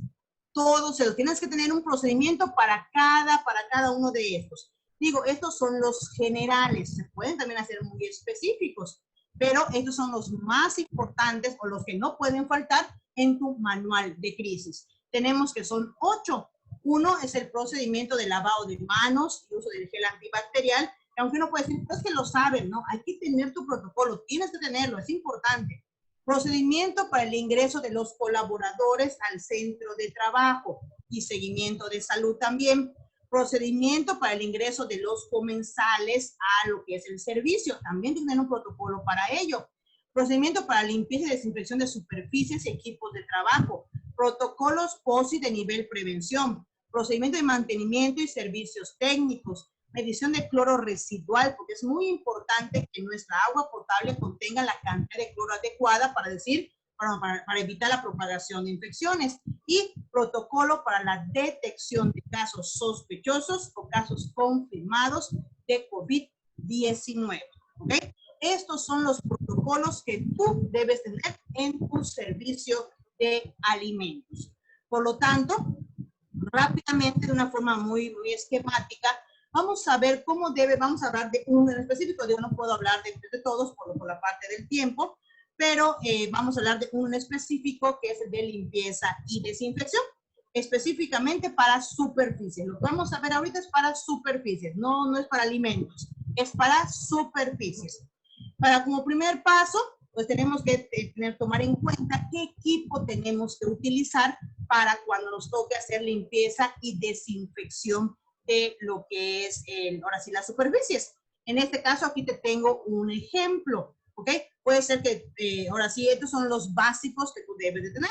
Todos ellos, tienes que tener un procedimiento para cada uno de estos. Digo, estos son los generales, se pueden también hacer muy específicos, pero estos son los más importantes o los que no pueden faltar en tu manual de crisis. Tenemos que son 8. Uno es el procedimiento de lavado de manos y uso del gel antibacterial, que aunque uno puede decir, pues que lo saben, ¿no? Hay que tener tu protocolo, tienes que tenerlo, es importante. Procedimiento para el ingreso de los colaboradores al centro de trabajo y seguimiento de salud también. Procedimiento para el ingreso de los comensales a lo que es el servicio, también tienen un protocolo para ello. Procedimiento para limpieza y desinfección de superficies y equipos de trabajo. Protocolos POSI de nivel prevención. Procedimiento de mantenimiento y servicios técnicos. medición de cloro residual, porque es muy importante que nuestra agua potable contenga la cantidad de cloro adecuada para evitar la propagación de infecciones, y protocolo para la detección de casos sospechosos o casos confirmados de COVID-19. ¿Ok? Estos son los protocolos que tú debes tener en tu servicio de alimentos. Por lo tanto, rápidamente, de una forma muy esquemática, vamos a ver vamos a hablar de uno en específico. Yo no puedo hablar de todos por la parte del tiempo, pero vamos a hablar de uno en específico que es el de limpieza y desinfección, específicamente para superficies. Lo que vamos a ver ahorita es para superficies, no es para alimentos, es para superficies. Como primer paso, pues tenemos que tomar en cuenta qué equipo tenemos que utilizar para cuando nos toque hacer limpieza y desinfección de lo que es, ahora sí, las superficies. En este caso, aquí te tengo un ejemplo, ¿ok? Puede ser que, ahora sí, estos son los básicos que tú debes de tener.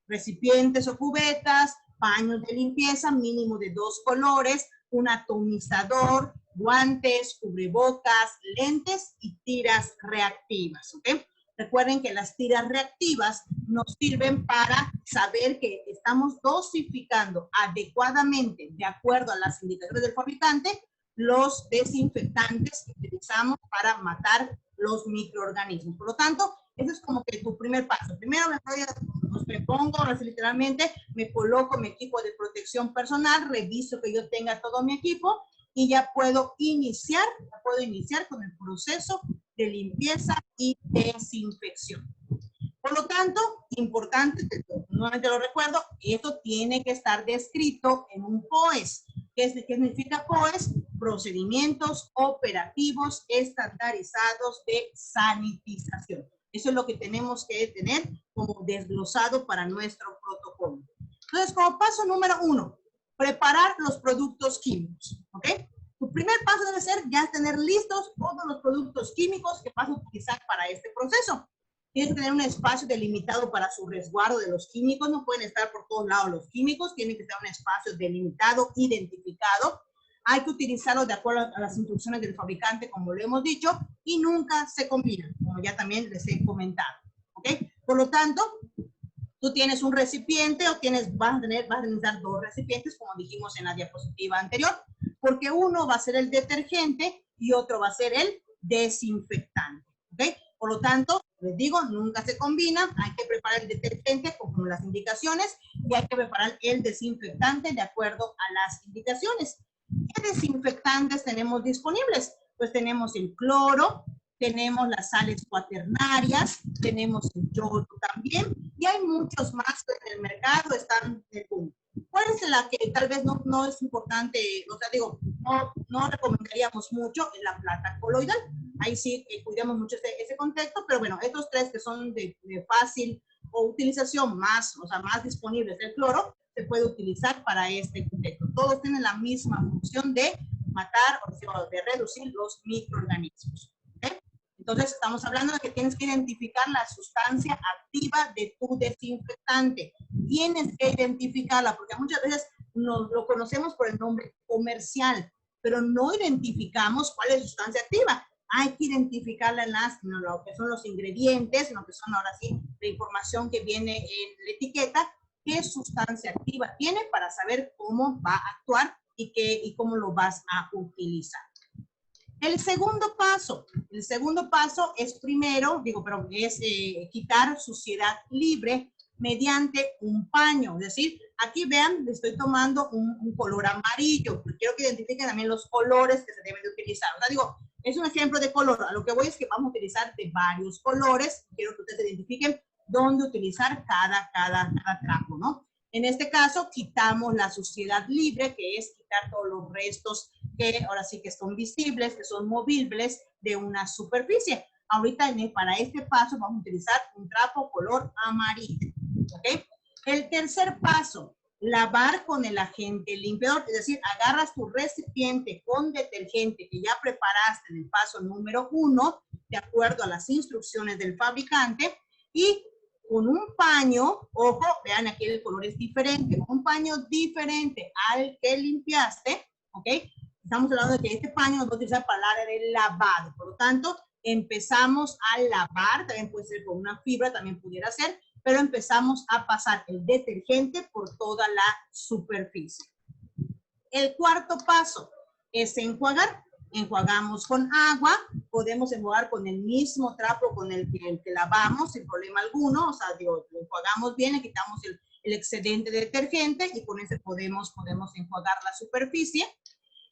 Recipientes o cubetas, paños de limpieza, mínimo de 2 colores, un atomizador, guantes, cubrebocas, lentes y tiras reactivas, ¿ok? Recuerden que las tiras reactivas nos sirven para saber que estamos dosificando adecuadamente, de acuerdo a las indicaciones del fabricante, los desinfectantes que utilizamos para matar los microorganismos. Por lo tanto, eso es como que tu primer paso. Primero me pongo, literalmente, me coloco mi equipo de protección personal, reviso que yo tenga todo mi equipo y ya puedo iniciar con el proceso de limpieza y desinfección. Por lo tanto, importante, nuevamente lo recuerdo, esto tiene que estar descrito en un POES. ¿Qué significa POES? Procedimientos operativos estandarizados de sanitización. Eso es lo que tenemos que tener como desglosado para nuestro protocolo. Entonces, como paso número 1, preparar los productos químicos, ¿ok? Tu primer paso debe ser ya tener listos todos los productos químicos que vas a utilizar para este proceso. Tienes que tener un espacio delimitado para su resguardo de los químicos. No pueden estar por todos lados los químicos. Tienen que estar en un espacio delimitado, identificado. Hay que utilizarlo de acuerdo a las instrucciones del fabricante, como lo hemos dicho, y nunca se combinan, como ya también les he comentado. ¿Ok? Por lo tanto, tú tienes un recipiente o vas a necesitar 2 recipientes, como dijimos en la diapositiva anterior, porque uno va a ser el detergente y otro va a ser el desinfectante. ¿Ok? Por lo tanto, les digo, nunca se combina. Hay que preparar el detergente conforme las indicaciones y hay que preparar el desinfectante de acuerdo a las indicaciones. ¿Qué desinfectantes tenemos disponibles? Pues tenemos el cloro, tenemos las sales cuaternarias, tenemos el yodo también, y hay muchos más que en el mercado están de punto. ¿Cuál es la que tal vez no es importante? O sea, digo, no recomendaríamos mucho la plata coloidal. Ahí sí cuidamos mucho ese contexto, pero bueno, estos 3 que son de fácil o utilización más disponibles del cloro, se puede utilizar para este contexto. Todos tienen la misma función de matar o de reducir los microorganismos. ¿Okay? Entonces, estamos hablando de que tienes que identificar la sustancia activa de tu desinfectante. Tienes que identificarla, porque muchas veces lo conocemos por el nombre comercial, pero no identificamos cuál es la sustancia activa. Hay que identificarla en lo que son los ingredientes, en lo que son ahora sí la información que viene en la etiqueta, qué sustancia activa tiene para saber cómo va a actuar y cómo lo vas a utilizar. El segundo paso es quitar suciedad libre mediante un paño. Es decir, aquí vean, le estoy tomando un color amarillo. Quiero que identifiquen también los colores que se deben de utilizar. O sea, digo, es un ejemplo de color. A lo que voy es que vamos a utilizar de varios colores. Quiero que ustedes identifiquen dónde utilizar cada trapo, ¿no? En este caso, quitamos la suciedad libre, que es quitar todos los restos que ahora sí que son visibles, que son movibles de una superficie. Ahorita para este paso vamos a utilizar un trapo color amarillo. ¿Ok? El tercer paso, lavar con el agente limpiador, es decir, agarras tu recipiente con detergente que ya preparaste en el paso número 1, de acuerdo a las instrucciones del fabricante, y con un paño, ojo, vean aquí el color es diferente, un paño diferente al que limpiaste, ¿ok? estamos hablando de que este paño nos va a utilizar para el área de lavado. Por lo tanto, empezamos a lavar, también puede ser con una fibra, también pudiera ser, pero empezamos a pasar el detergente por toda la superficie. El cuarto paso es enjuagar. Enjuagamos con agua, podemos enjuagar con el mismo trapo con el que lavamos sin problema alguno, o sea, digo, lo enjuagamos bien, le quitamos el excedente de detergente y con ese podemos enjuagar la superficie.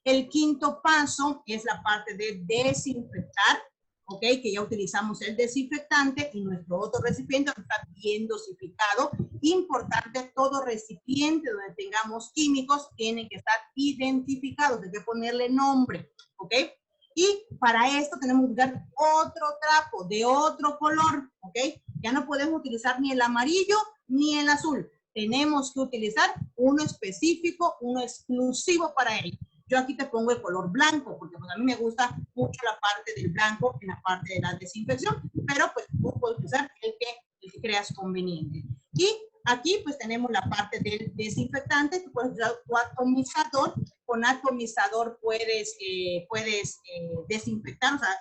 El quinto paso es la parte de desinfectar, ¿ok? Que ya utilizamos el desinfectante y nuestro otro recipiente está bien dosificado. Importante, todo recipiente donde tengamos químicos tiene que estar identificado, hay que ponerle nombre, ¿ok? Y para esto tenemos que usar otro trapo de otro color, ¿ok? Ya no podemos utilizar ni el amarillo ni el azul. Tenemos que utilizar uno específico, uno exclusivo para ello. Yo aquí te pongo el color blanco, porque pues a mí me gusta mucho la parte del blanco en la parte de la desinfección, pero pues tú puedes usar el que creas conveniente. Y aquí pues tenemos la parte del desinfectante, tú puedes usar tu atomizador, con atomizador puedes desinfectar, o sea,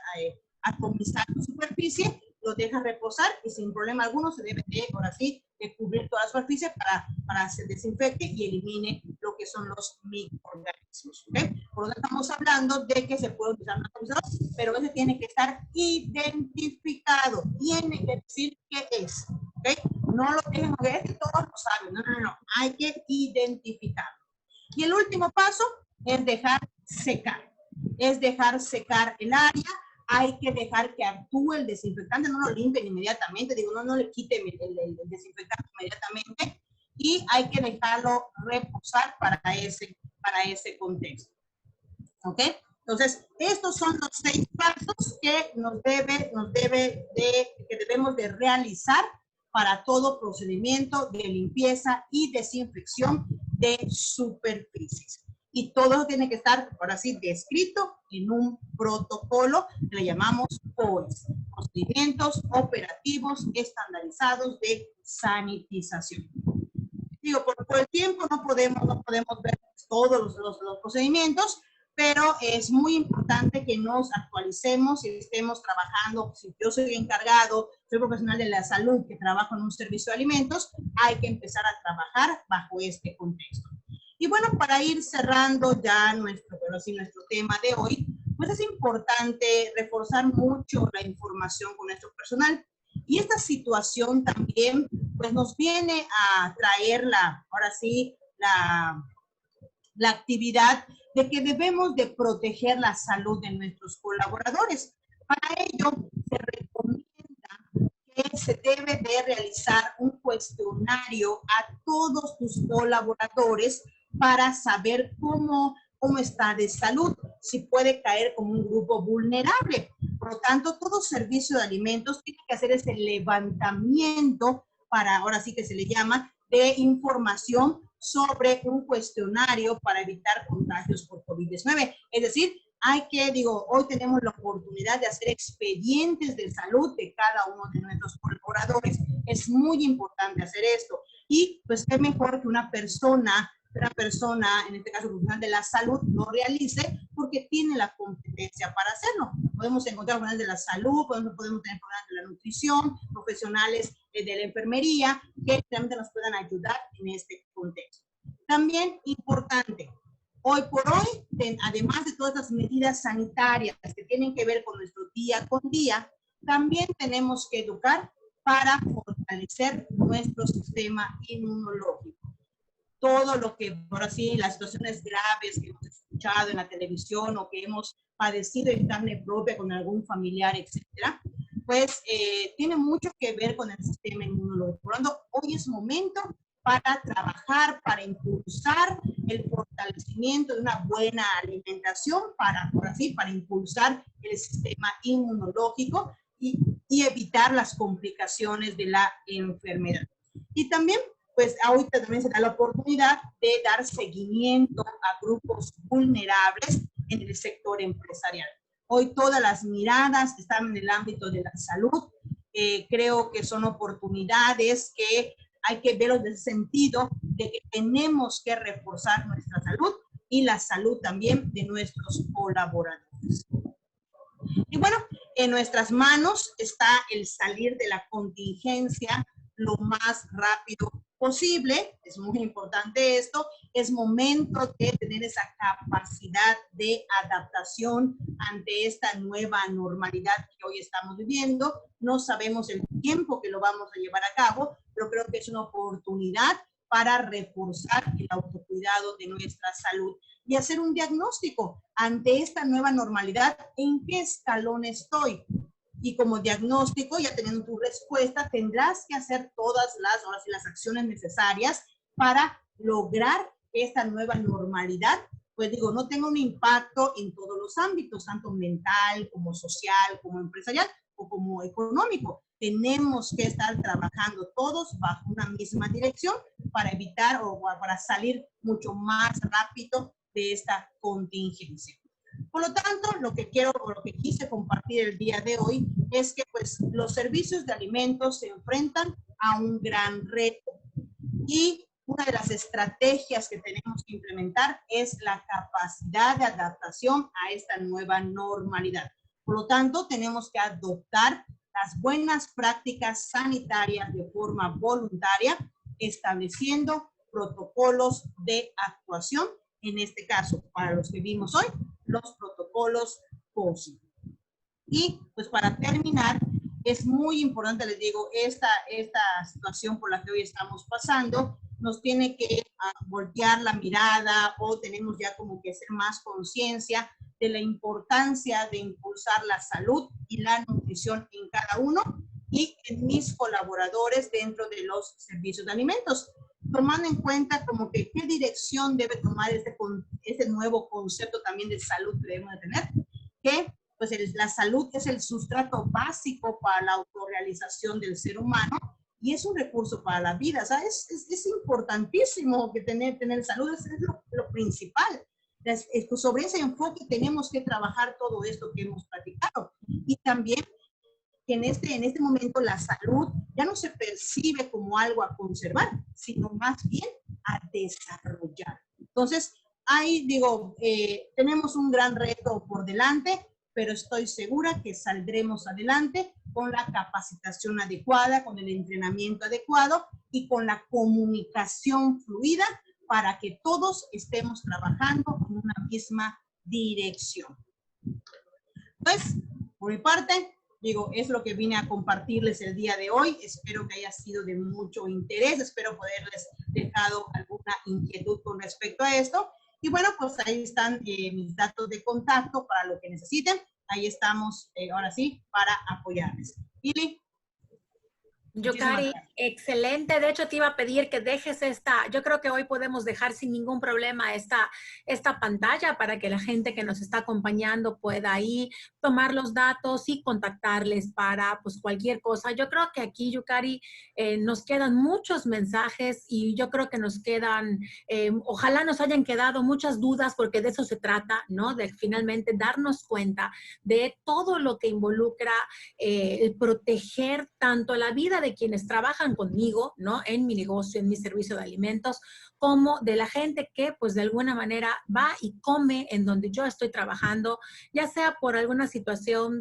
atomizar tu superficie, lo dejas reposar y sin problema alguno se debe de, ahora sí, de cubrir toda la superficie para que se desinfecte y elimine lo que son los microorganismos. ¿Okay? Por lo tanto, estamos hablando de que se puede utilizar un atomizador, pero ese tiene que estar identificado, tiene que decir qué es. ¿Okay? No lo dejen ver, que todos lo saben, no, hay que identificarlo. Y el último paso es dejar secar, el área. Hay que dejar que actúe el desinfectante, no lo limpien inmediatamente, digo, no le quiten el desinfectante inmediatamente y hay que dejarlo reposar para ese contexto. ¿Ok? Entonces, estos son los 6 pasos que debemos de realizar para todo procedimiento de limpieza y desinfección de superficies. Y todo tiene que estar, ahora sí, descrito en un protocolo que le llamamos POES, procedimientos operativos estandarizados de sanitización. Digo, por el tiempo no podemos ver todos los procedimientos, pero es muy importante que nos actualicemos y estemos trabajando. Si yo soy encargado, soy profesional de la salud que trabajo en un servicio de alimentos, hay que empezar a trabajar bajo este contexto. Y bueno, para ir cerrando ya nuestro tema de hoy, pues es importante reforzar mucho la información con nuestro personal. Y esta situación también, pues nos viene a traer ahora sí, la actividad de que debemos de proteger la salud de nuestros colaboradores. Para ello, se recomienda que se debe de realizar un cuestionario a todos tus colaboradores para saber cómo está de salud, si puede caer como un grupo vulnerable. Por lo tanto, todo servicio de alimentos tiene que hacer ese levantamiento para, ahora sí que se le llama, de información sobre un cuestionario para evitar contagios por COVID-19. Es decir, hoy tenemos la oportunidad de hacer expedientes de salud de cada uno de nuestros colaboradores. Es muy importante hacer esto. Y pues qué mejor que una persona, en este caso profesional de la salud, lo realice porque tiene la competencia para hacerlo. Podemos encontrar profesionales de la salud, podemos tener profesionales de la nutrición, profesionales de la enfermería, que realmente nos puedan ayudar en este contexto. También importante, hoy por hoy, además de todas las medidas sanitarias que tienen que ver con nuestro día con día, también tenemos que educar para fortalecer nuestro sistema inmunológico. Todo lo que, por así, las situaciones graves que hemos escuchado en la televisión o que hemos padecido en carne propia con algún familiar, etcétera, pues tiene mucho que ver con el sistema inmunológico. Por lo tanto, hoy es momento para trabajar, para impulsar el fortalecimiento de una buena alimentación, para impulsar el sistema inmunológico y evitar las complicaciones de la enfermedad. Y también, pues ahorita también se da la oportunidad de dar seguimiento a grupos vulnerables en el sector empresarial. Hoy todas las miradas están en el ámbito de la salud. Creo que son oportunidades que hay que verlo en el sentido de que tenemos que reforzar nuestra salud y la salud también de nuestros colaboradores. Y bueno, en nuestras manos está el salir de la contingencia lo más rápido posible. Es muy importante esto. Es momento de tener esa capacidad de adaptación ante esta nueva normalidad que hoy estamos viviendo. No sabemos el tiempo que lo vamos a llevar a cabo, pero creo que es una oportunidad para reforzar el autocuidado de nuestra salud y hacer un diagnóstico ante esta nueva normalidad, ¿en qué escalón estoy? Y como diagnóstico, ya teniendo tu respuesta, tendrás que hacer todas las acciones necesarias para lograr que esta nueva normalidad, pues digo, no tenga un impacto en todos los ámbitos, tanto mental como social, como empresarial o como económico. Tenemos que estar trabajando todos bajo una misma dirección para evitar o para salir mucho más rápido de esta contingencia. Por lo tanto, lo que quiero o lo que quise compartir el día de hoy es que pues los servicios de alimentos se enfrentan a un gran reto y una de las estrategias que tenemos que implementar es la capacidad de adaptación a esta nueva normalidad. Por lo tanto, tenemos que adoptar las buenas prácticas sanitarias de forma voluntaria, estableciendo protocolos de actuación, en este caso, para los que vimos hoy, los protocolos POSI. Y pues para terminar, es muy importante, les digo, esta situación por la que hoy estamos pasando nos tiene que voltear la mirada o tenemos ya como que hacer más conciencia de la importancia de impulsar la salud y la nutrición en cada uno y en mis colaboradores dentro de los servicios de alimentos, tomando en cuenta como que qué dirección debe tomar este nuevo concepto también de salud que debemos de tener, que pues la salud es el sustrato básico para la autorrealización del ser humano y es un recurso para la vida. O sea, es importantísimo que tener salud, es lo principal. Sobre ese enfoque tenemos que trabajar todo esto que hemos platicado. Y también que en este momento la salud ya no se percibe como algo a conservar, sino más bien a desarrollar. Entonces, ahí digo, tenemos un gran reto por delante, pero estoy segura que saldremos adelante con la capacitación adecuada, con el entrenamiento adecuado y con la comunicación fluida para que todos estemos trabajando en una misma dirección. Pues, por mi parte, digo, es lo que vine a compartirles el día de hoy. Espero que haya sido de mucho interés. Espero poderles dejado alguna inquietud con respecto a esto. Y bueno, pues ahí están mis datos de contacto para lo que necesiten. Ahí estamos, ahora sí, para apoyarles. Ili. Yukari, excelente. De hecho, te iba a pedir que dejes yo creo que hoy podemos dejar sin ningún problema esta pantalla para que la gente que nos está acompañando pueda ahí tomar los datos y contactarles para pues cualquier cosa. Yo creo que aquí, Yukari, nos quedan muchos mensajes y yo creo que nos quedan, ojalá nos hayan quedado muchas dudas porque de eso se trata, ¿no? De finalmente darnos cuenta de todo lo que involucra el proteger tanto la vida de quienes trabajan conmigo, ¿no? En mi negocio, en mi servicio de alimentos, como de la gente que, pues, de alguna manera va y come en donde yo estoy trabajando, ya sea por alguna situación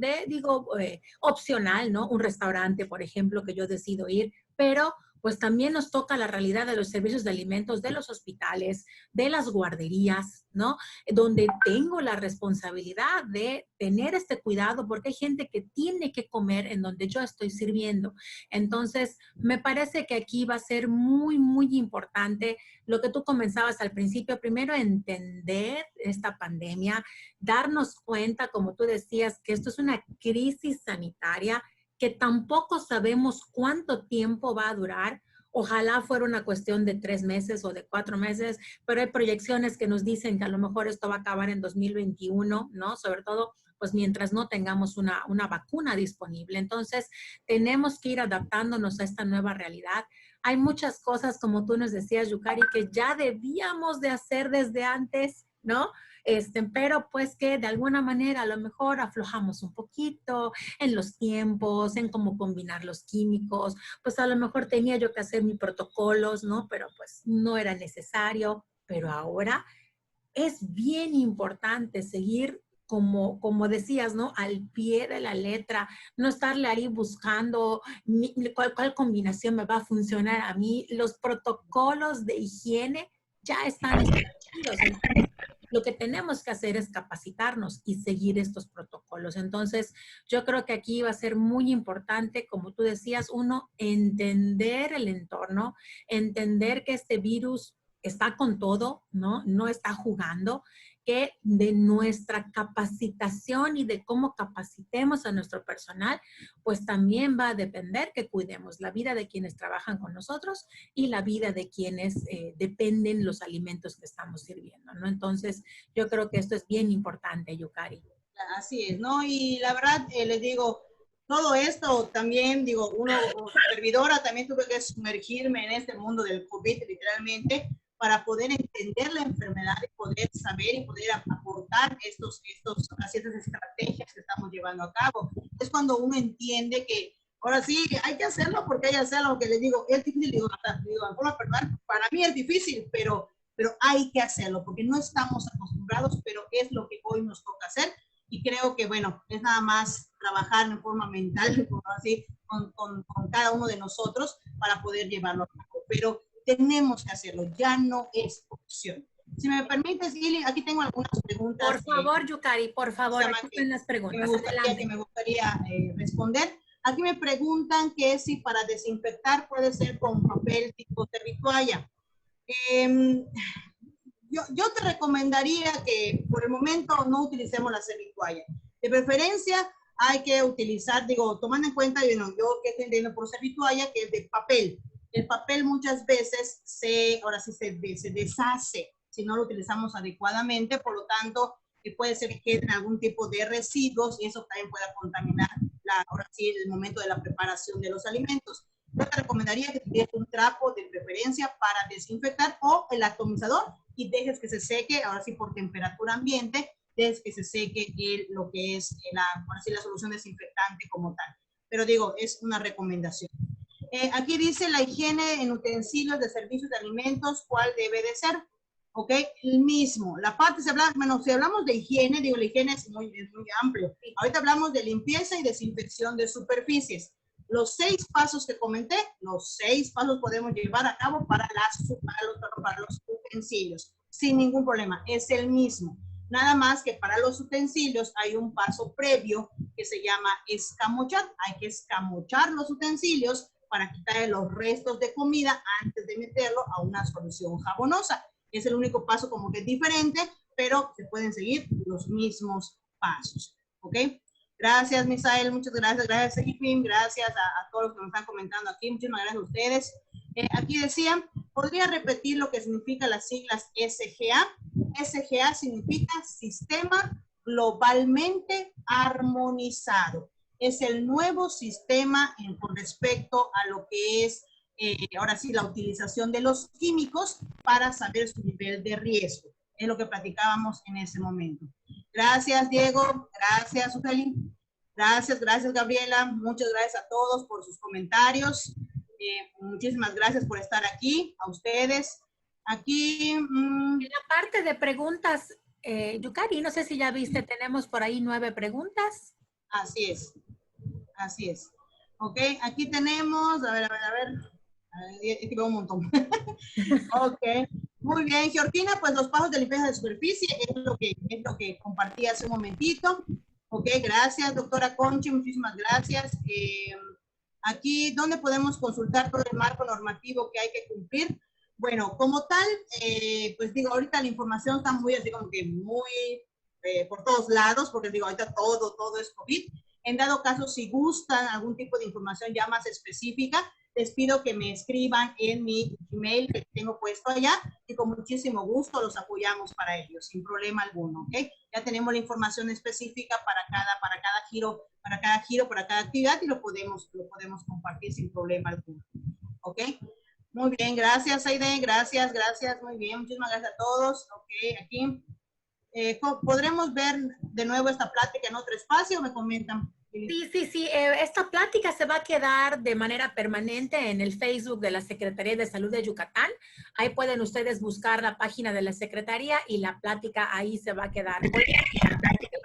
opcional, ¿no? Un restaurante, por ejemplo, que yo decido ir, pero pues también nos toca la realidad de los servicios de alimentos, de los hospitales, de las guarderías, ¿no? Donde tengo la responsabilidad de tener este cuidado porque hay gente que tiene que comer en donde yo estoy sirviendo. Entonces, me parece que aquí va a ser muy, muy importante lo que tú comenzabas al principio. Primero, entender esta pandemia, darnos cuenta, como tú decías, que esto es una crisis sanitaria que tampoco sabemos cuánto tiempo va a durar. Ojalá fuera una cuestión de 3 meses o de 4 meses, pero hay proyecciones que nos dicen que a lo mejor esto va a acabar en 2021, ¿no? Sobre todo, pues mientras no tengamos una vacuna disponible. Entonces, tenemos que ir adaptándonos a esta nueva realidad. Hay muchas cosas, como tú nos decías, Yukari, que ya debíamos de hacer desde antes, ¿no? Pero pues que de alguna manera a lo mejor aflojamos un poquito en los tiempos, en cómo combinar los químicos, pues a lo mejor tenía yo que hacer mis protocolos, ¿no? Pero pues no era necesario, pero ahora es bien importante seguir como decías, ¿no? Al pie de la letra, no estarle ahí buscando cuál combinación me va a funcionar a mí. Los protocolos de higiene ya están establecidos. Entonces, lo que tenemos que hacer es capacitarnos y seguir estos protocolos. Entonces, yo creo que aquí va a ser muy importante, como tú decías, uno, entender el entorno, entender que este virus está con todo, ¿no? No está jugando, que de nuestra capacitación y de cómo capacitemos a nuestro personal, pues también va a depender que cuidemos la vida de quienes trabajan con nosotros y la vida de quienes dependen los alimentos que estamos sirviendo, ¿no? Entonces, yo creo que esto es bien importante, Yukari. Así es, ¿no? Y la verdad, les digo, todo esto también, digo, uno, servidora, también tuve que sumergirme en este mundo del COVID, literalmente, para poder entender la enfermedad y poder saber y poder aportar ciertas estrategias que estamos llevando a cabo. Es cuando uno entiende que ahora sí hay que hacerlo porque hay que hacerlo, lo que les digo, es difícil, digo, para mí es difícil, pero hay que hacerlo porque no estamos acostumbrados, pero es lo que hoy nos toca hacer. Y creo que, bueno, es nada más trabajar en forma mental, así, con cada uno de nosotros para poder llevarlo a cabo. Pero tenemos que hacerlo, ya no es opción. Si me permites, Gili, aquí tengo algunas preguntas. Por favor, Yukari, por favor, aquí las preguntas. Que me gustaría responder. Aquí me preguntan que si para desinfectar puede ser con papel tipo servitoalla. Yo te recomendaría que por el momento no utilicemos la servitoalla. De preferencia hay que utilizar, digo, tomando en cuenta, yo que estoy entendiendo por servitoalla, que es de papel. El papel muchas veces se deshace si no lo utilizamos adecuadamente, por lo tanto, puede ser que queden algún tipo de residuos y eso también pueda contaminar ahora sí el momento de la preparación de los alimentos. Yo te recomendaría que tuvieras un trapo de preferencia para desinfectar o el atomizador y dejes que se seque, ahora sí por temperatura ambiente, dejes que se seque lo que es la solución desinfectante como tal. Pero digo, es una recomendación. Aquí dice la higiene en utensilios de servicios de alimentos, ¿cuál debe de ser? ¿Ok? El mismo. La parte, si hablamos de higiene, digo, la higiene es muy amplio. Ahorita hablamos de limpieza y desinfección de superficies. Los 6 pasos que comenté, los 6 pasos podemos llevar a cabo para los utensilios, sin ningún problema, es el mismo. Nada más que para los utensilios hay un paso previo que se llama escamochar. Hay que escamochar los utensilios para quitar los restos de comida antes de meterlo a una solución jabonosa. Es el único paso como que es diferente, pero se pueden seguir los mismos pasos, ¿ok? Gracias, Misael, muchas gracias. Gracias, Efim, gracias a todos los que me están comentando aquí. Muchísimas gracias a ustedes. Aquí decían, ¿podría repetir lo que significan las siglas SGA? SGA significa Sistema Globalmente Armonizado. Es el nuevo sistema con respecto a lo que es, ahora sí, la utilización de los químicos para saber su nivel de riesgo. Es lo que platicábamos en ese momento. Gracias, Diego. Gracias, Ufeli. Gracias, Gabriela. Muchas gracias a todos por sus comentarios. Muchísimas gracias por estar aquí, a ustedes. Aquí. En la parte de preguntas, Yukari, no sé si ya viste, tenemos por ahí 9 preguntas. Así es. Así es. Ok, aquí tenemos, a ver. Aquí veo un montón. Ok, muy bien, Georgina, pues los pasos de limpieza de superficie es lo que compartí hace un momentito. Ok, gracias, doctora Conchi, muchísimas gracias. Aquí, ¿dónde podemos consultar todo el marco normativo que hay que cumplir? Bueno, como tal, pues digo, ahorita la información está muy así como que muy por todos lados, porque digo, ahorita todo es COVID. En dado caso, si gustan algún tipo de información ya más específica, les pido que me escriban en mi email que tengo puesto allá y con muchísimo gusto los apoyamos para ello, sin problema alguno, ¿ok? Ya tenemos la información específica para cada giro, para cada actividad y lo podemos compartir sin problema alguno, ¿ok? Muy bien, gracias, Aide, gracias, muy bien, muchísimas gracias a todos, ok, aquí. ¿Podremos ver de nuevo esta plática en otro espacio? Me comentan. Sí, sí, sí. Esta plática se va a quedar de manera permanente en el Facebook de la Secretaría de Salud de Yucatán. Ahí pueden ustedes buscar la página de la Secretaría y la plática ahí se va a quedar. De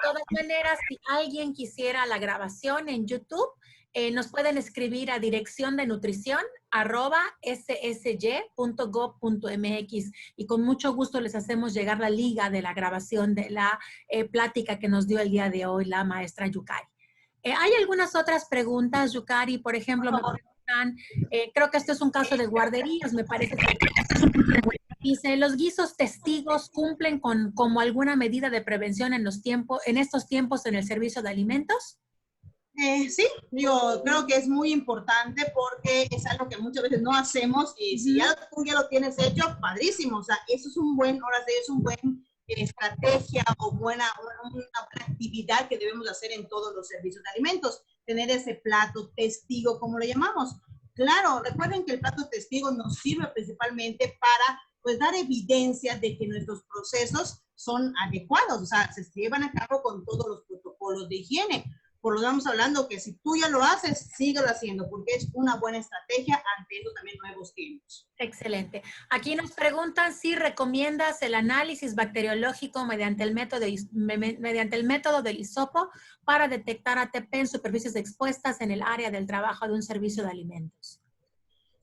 todas maneras, si alguien quisiera la grabación en YouTube, nos pueden escribir a dirección de nutrición @ssy.gov.mx y con mucho gusto les hacemos llegar la liga de la grabación de la plática que nos dio el día de hoy la maestra Yukari. Hay algunas otras preguntas, Yukari, por ejemplo, me preguntan, creo que esto es un caso de guarderías, me parece que dice, ¿los guisos testigos cumplen con como alguna medida de prevención en estos tiempos en el servicio de alimentos? Sí, yo creo que es muy importante porque es algo que muchas veces no hacemos y si ya tú ya lo tienes hecho, padrísimo. O sea, eso es un buen, ahora sí, es un buen estrategia o una buena actividad que debemos hacer en todos los servicios de alimentos. Tener ese plato testigo, como lo llamamos. Claro, recuerden que el plato testigo nos sirve principalmente para pues dar evidencia de que nuestros procesos son adecuados, o sea, se llevan a cabo con todos los protocolos de higiene. Por lo que estamos hablando que si tú ya lo haces, síguelo haciendo, porque es una buena estrategia ante estos también nuevos tiempos. Excelente. Aquí nos preguntan si recomiendas el análisis bacteriológico mediante el método del hisopo para detectar ATP en superficies expuestas en el área del trabajo de un servicio de alimentos.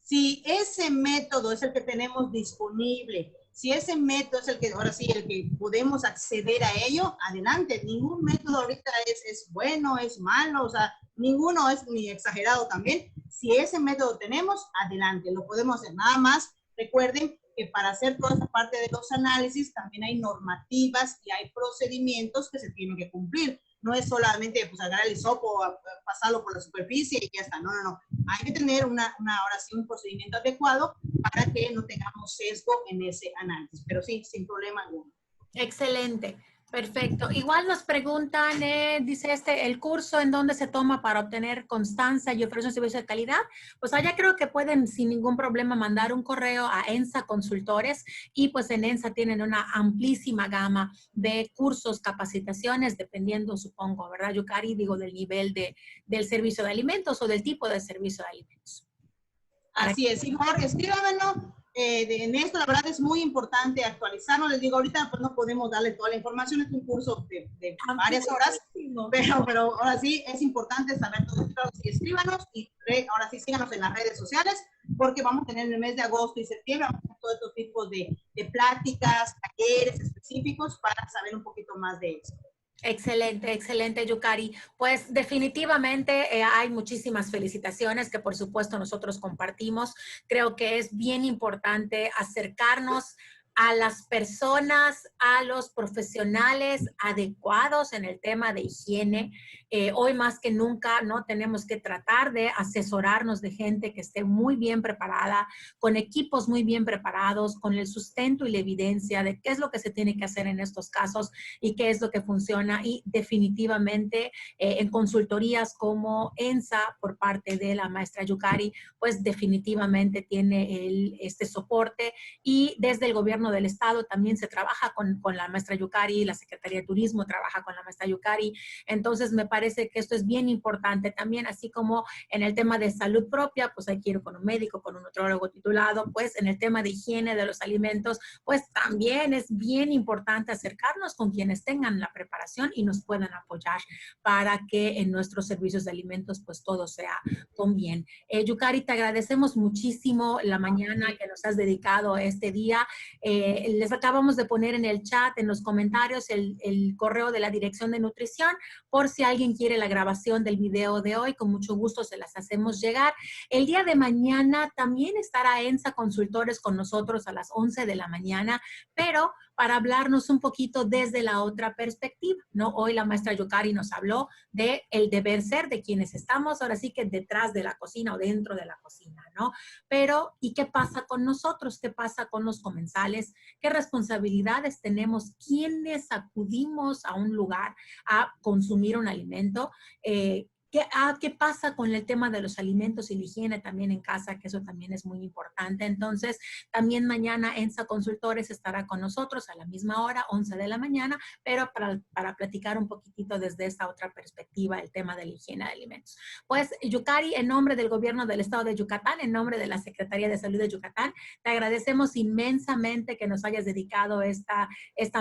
Si ese método es el que tenemos disponible, si ese método es el que, ahora sí, el que podemos acceder a ello, adelante. Ningún método ahorita es bueno, es malo, o sea, ninguno es ni exagerado también. Si ese método tenemos, adelante, lo podemos hacer. Nada más, recuerden que para hacer toda esta parte de los análisis también hay normativas y hay procedimientos que se tienen que cumplir. No es solamente pues, agarrar el hisopo, pasarlo por la superficie y ya está. No, no, no. Hay que tener ahora sí, un procedimiento adecuado para que no tengamos sesgo en ese análisis. Pero sí, sin problema alguno. Excelente. Perfecto. Igual nos preguntan, dice el curso en dónde se toma para obtener constancia y ofrecer un servicio de calidad. Pues allá creo que pueden sin ningún problema mandar un correo a ENSA Consultores y pues en ENSA tienen una amplísima gama de cursos, capacitaciones, dependiendo, supongo, ¿verdad, Yukari? Digo, del nivel del servicio de alimentos o del tipo de servicio de alimentos. Así es, sí, Jorge, escríbamelo. En esto, la verdad, es muy importante actualizarnos. Les digo, ahorita pues, no podemos darle toda la información, es un curso de varias horas, pero ahora sí es importante saber todo esto. Sí, escríbanos y ahora sí síganos en las redes sociales, porque vamos a tener en el mes de agosto y septiembre vamos a tener todos estos tipos de pláticas, talleres específicos para saber un poquito más de eso. Excelente, excelente, Yukari. Pues definitivamente hay muchísimas felicitaciones que por supuesto nosotros compartimos. Creo que es bien importante acercarnos a las personas, a los profesionales adecuados en el tema de higiene. Hoy más que nunca, ¿no? Tenemos que tratar de asesorarnos de gente que esté muy bien preparada, con equipos muy bien preparados, con el sustento y la evidencia de qué es lo que se tiene que hacer en estos casos y qué es lo que funciona. Y definitivamente en consultorías como ENSA por parte de la maestra Yukari, pues definitivamente tiene este soporte y desde el gobierno del estado también se trabaja con la maestra Yukari, la Secretaría de Turismo trabaja con la maestra Yukari. Entonces me parece que esto es bien importante también, así como en el tema de salud propia, pues hay que ir con un médico, con un nutrólogo titulado, pues en el tema de higiene de los alimentos, pues también es bien importante acercarnos con quienes tengan la preparación y nos puedan apoyar para que en nuestros servicios de alimentos pues todo sea con bien. Yukari, te agradecemos muchísimo la mañana que nos has dedicado este día. Les acabamos de poner en el chat, en los comentarios, el correo de la Dirección de Nutrición, por si alguien quiere la grabación del video de hoy, con mucho gusto se las hacemos llegar. El día de mañana también estará ENSA Consultores con nosotros a las 11 de la mañana, pero para hablarnos un poquito desde la otra perspectiva, ¿no? Hoy la maestra Yukari nos habló de el deber ser de quienes estamos, ahora sí que detrás de la cocina o dentro de la cocina, ¿no? Pero, ¿y qué pasa con nosotros? ¿Qué pasa con los comensales? ¿Qué responsabilidades tenemos? ¿Quiénes acudimos a un lugar a consumir un alimento? ¿Qué ¿Qué pasa con el tema de los alimentos y la higiene también en casa? Que eso también es muy importante. Entonces, también mañana ENSA Consultores estará con nosotros a la misma hora, 11 de la mañana, pero para platicar un poquitito desde esta otra perspectiva, el tema de la higiene de alimentos. Pues, Yukari, en nombre del gobierno del estado de Yucatán, en nombre de la Secretaría de Salud de Yucatán, te agradecemos inmensamente que nos hayas dedicado esta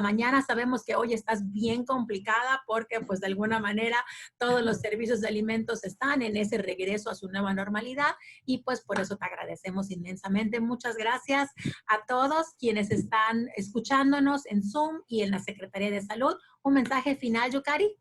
mañana. Sabemos que hoy estás bien complicada porque, pues, de alguna manera, todos los servicios de alimentos están en ese regreso a su nueva normalidad y, pues, por eso te agradecemos inmensamente. Muchas gracias a todos quienes están escuchándonos en Zoom y en la Secretaría de Salud. ¿Un mensaje final, Yukari?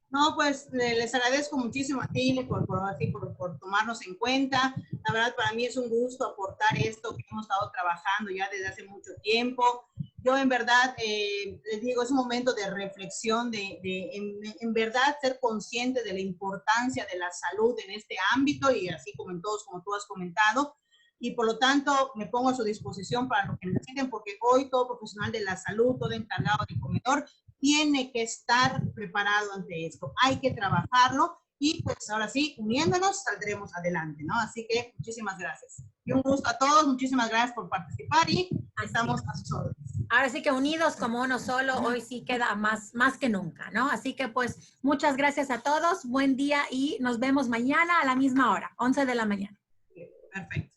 No, pues les agradezco muchísimo a ti por tomarnos en cuenta. La verdad, para mí es un gusto aportar esto que hemos estado trabajando ya desde hace mucho tiempo. Yo en verdad, les digo, es un momento de reflexión, en verdad ser consciente de la importancia de la salud en este ámbito y así como en todos, como tú has comentado. Y por lo tanto, me pongo a su disposición para lo que necesiten, porque hoy todo profesional de la salud, todo encargado de comedor, tiene que estar preparado ante esto. Hay que trabajarlo y pues ahora sí, uniéndonos, saldremos adelante, ¿no? Así que muchísimas gracias. Y un gusto a todos, muchísimas gracias por participar y estamos a sus órdenes. Ahora sí que unidos como uno solo, hoy sí queda más que nunca, ¿no? Así que pues muchas gracias a todos, buen día y nos vemos mañana a la misma hora, 11 de la mañana. Perfecto.